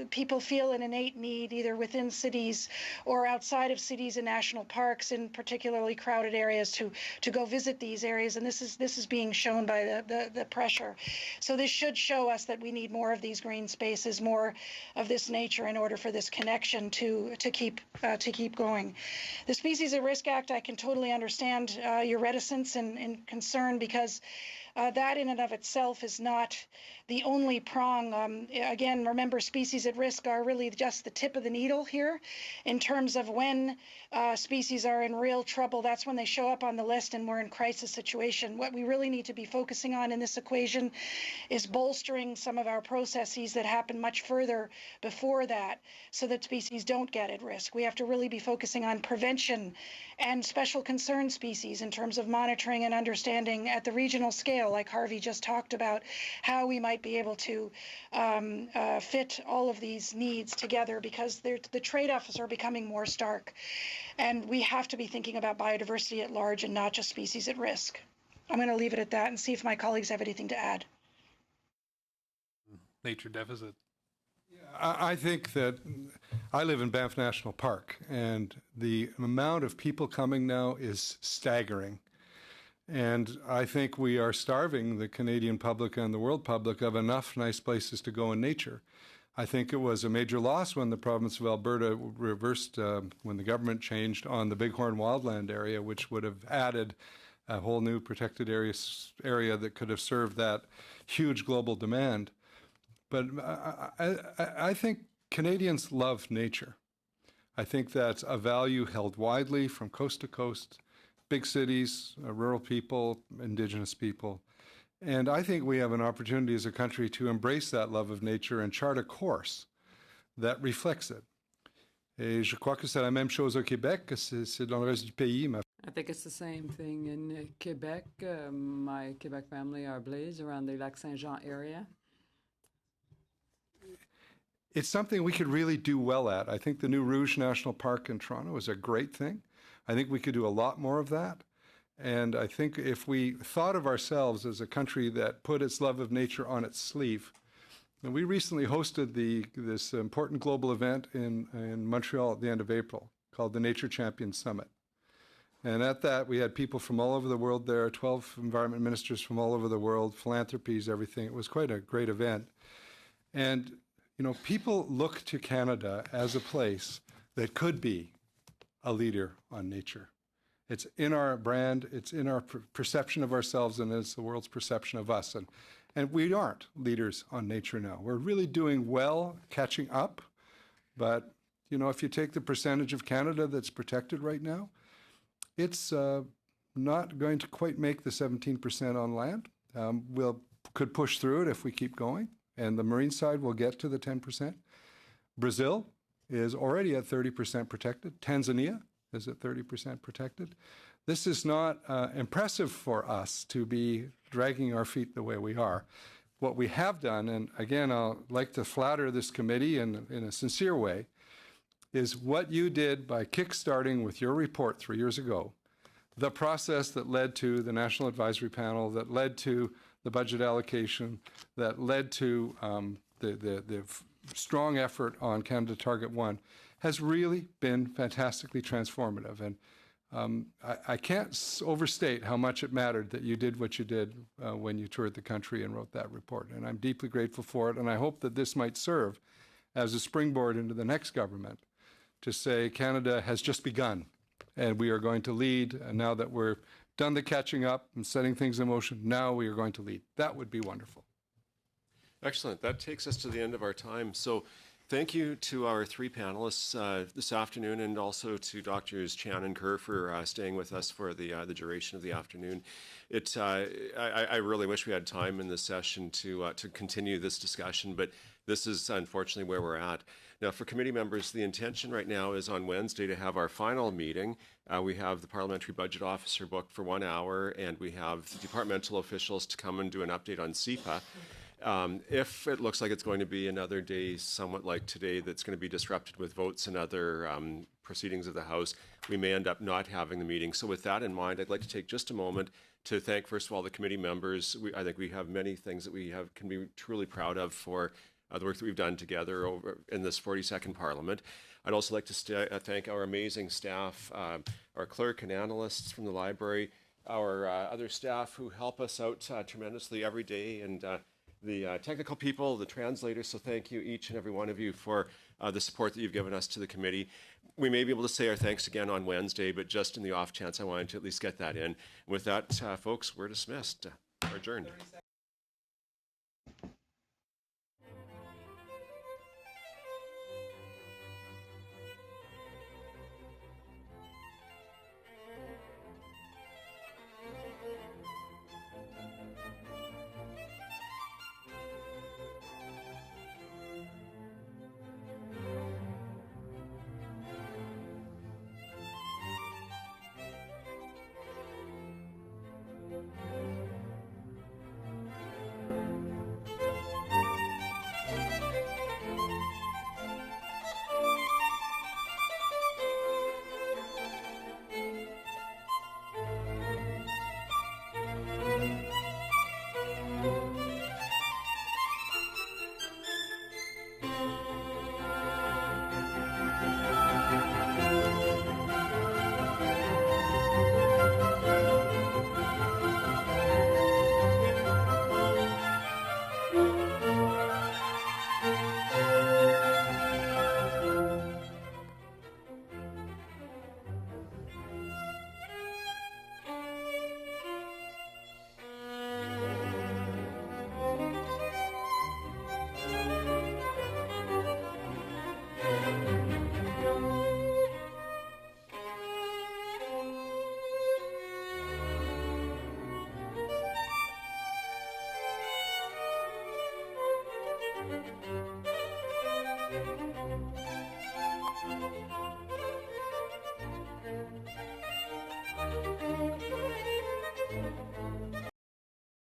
people feel an innate need either within cities or outside of cities and national parks in particularly crowded areas to go visit these areas. And this is being shown by the pressure. So this should show us that we need more of these green spaces, more of this nature in order for this connection to keep going. The Species at Risk Act, I can totally understand your reticence and concern, because that in and of itself is not the only prong. Again, remember, species at risk are really just the tip of the needle here in terms of when species are in real trouble. That's when they show up on the list and we're in crisis situation. What we really need to be focusing on in this equation is bolstering some of our processes that happen much further before that so that species don't get at risk. We have to really be focusing on prevention and special concern species in terms of monitoring and understanding at the regional scale, like Harvey just talked about, how we might be able to fit all of these needs together, because the trade-offs are becoming more stark. And we have to be thinking about biodiversity at large and not just species at risk. I'm going to leave it at that and see if my colleagues have anything to add. Nature deficit. I think that I live in Banff National Park, and the amount of people coming now is staggering. And I think we are starving the Canadian public and the world public of enough nice places to go in nature. I think it was a major loss when the province of Alberta reversed, when the government changed on the Bighorn wildland area, which would have added a whole new protected area that could have served that huge global demand. But I think Canadians love nature. I think that's a value held widely from coast to coast, big cities, rural people, Indigenous people. And I think we have an opportunity as a country to embrace that love of nature and chart a course that reflects it. Et je crois que c'est la même chose au Québec, que c'est dans le reste du pays. I think it's the same thing in Quebec. My Quebec family are Blaise around the Lac Saint-Jean area. It's something we could really do well at. I think the new Rouge National Park in Toronto is a great thing. I think we could do a lot more of that. And I think if we thought of ourselves as a country that put its love of nature on its sleeve, and we recently hosted this important global event in Montreal at the end of April called the Nature Champions Summit. And at that, we had people from all over the world there, 12 environment ministers from all over the world, philanthropies, everything. It was quite a great event. And, you know, people look to Canada as a place that could be a leader on nature. It's in our brand, it's in our perception of ourselves, and it's the world's perception of us. And we aren't leaders on nature now. We're really doing well catching up. But, you know, if you take the percentage of Canada that's protected right now, it's not going to quite make the 17% on land. Could push through it if we keep going. And the marine side will get to the 10%. Brazil is already at 30% protected. Tanzania is at 30% protected. This is not impressive for us to be dragging our feet the way we are. What we have done, and again, I'll like to flatter this committee in a sincere way, is what you did by kickstarting with your report 3 years ago, the process that led to the National Advisory Panel, that led to the budget allocation, that led to the strong effort on Canada Target 1, has really been fantastically transformative. And I can't overstate how much it mattered that you did what you did when you toured the country and wrote that report. And I'm deeply grateful for it. And I hope that this might serve as a springboard into the next government to say Canada has just begun and we are going to lead. And now that we're done the catching up and setting things in motion, now we are going to lead. That would be wonderful. Excellent. That takes us to the end of our time. So thank you to our three panelists this afternoon, and also to Drs. Chan and Kerr for staying with us for the duration of the afternoon. I really wish we had time in this session to continue this discussion, but this is unfortunately where we're at. Now, for committee members, the intention right now is on Wednesday to have our final meeting. We have the parliamentary budget officer booked for 1 hour, and we have the departmental officials to come and do an update on CEPA. If it looks like it's going to be another day, somewhat like today, that's going to be disrupted with votes and other proceedings of the House, we may end up not having the meeting. So with that in mind, I'd like to take just a moment to thank, first of all, the committee members. I think we have many things that we can be truly proud of for the work that we've done together over in this 42nd Parliament. I'd also like to thank our amazing staff, our clerk and analysts from the library, our other staff who help us out tremendously every day, and the technical people, the translators. So thank you, each and every one of you, for the support that you've given us to the committee. We may be able to say our thanks again on Wednesday, but just in the off chance, I wanted to at least get that in. With that, folks, we're dismissed, or adjourned.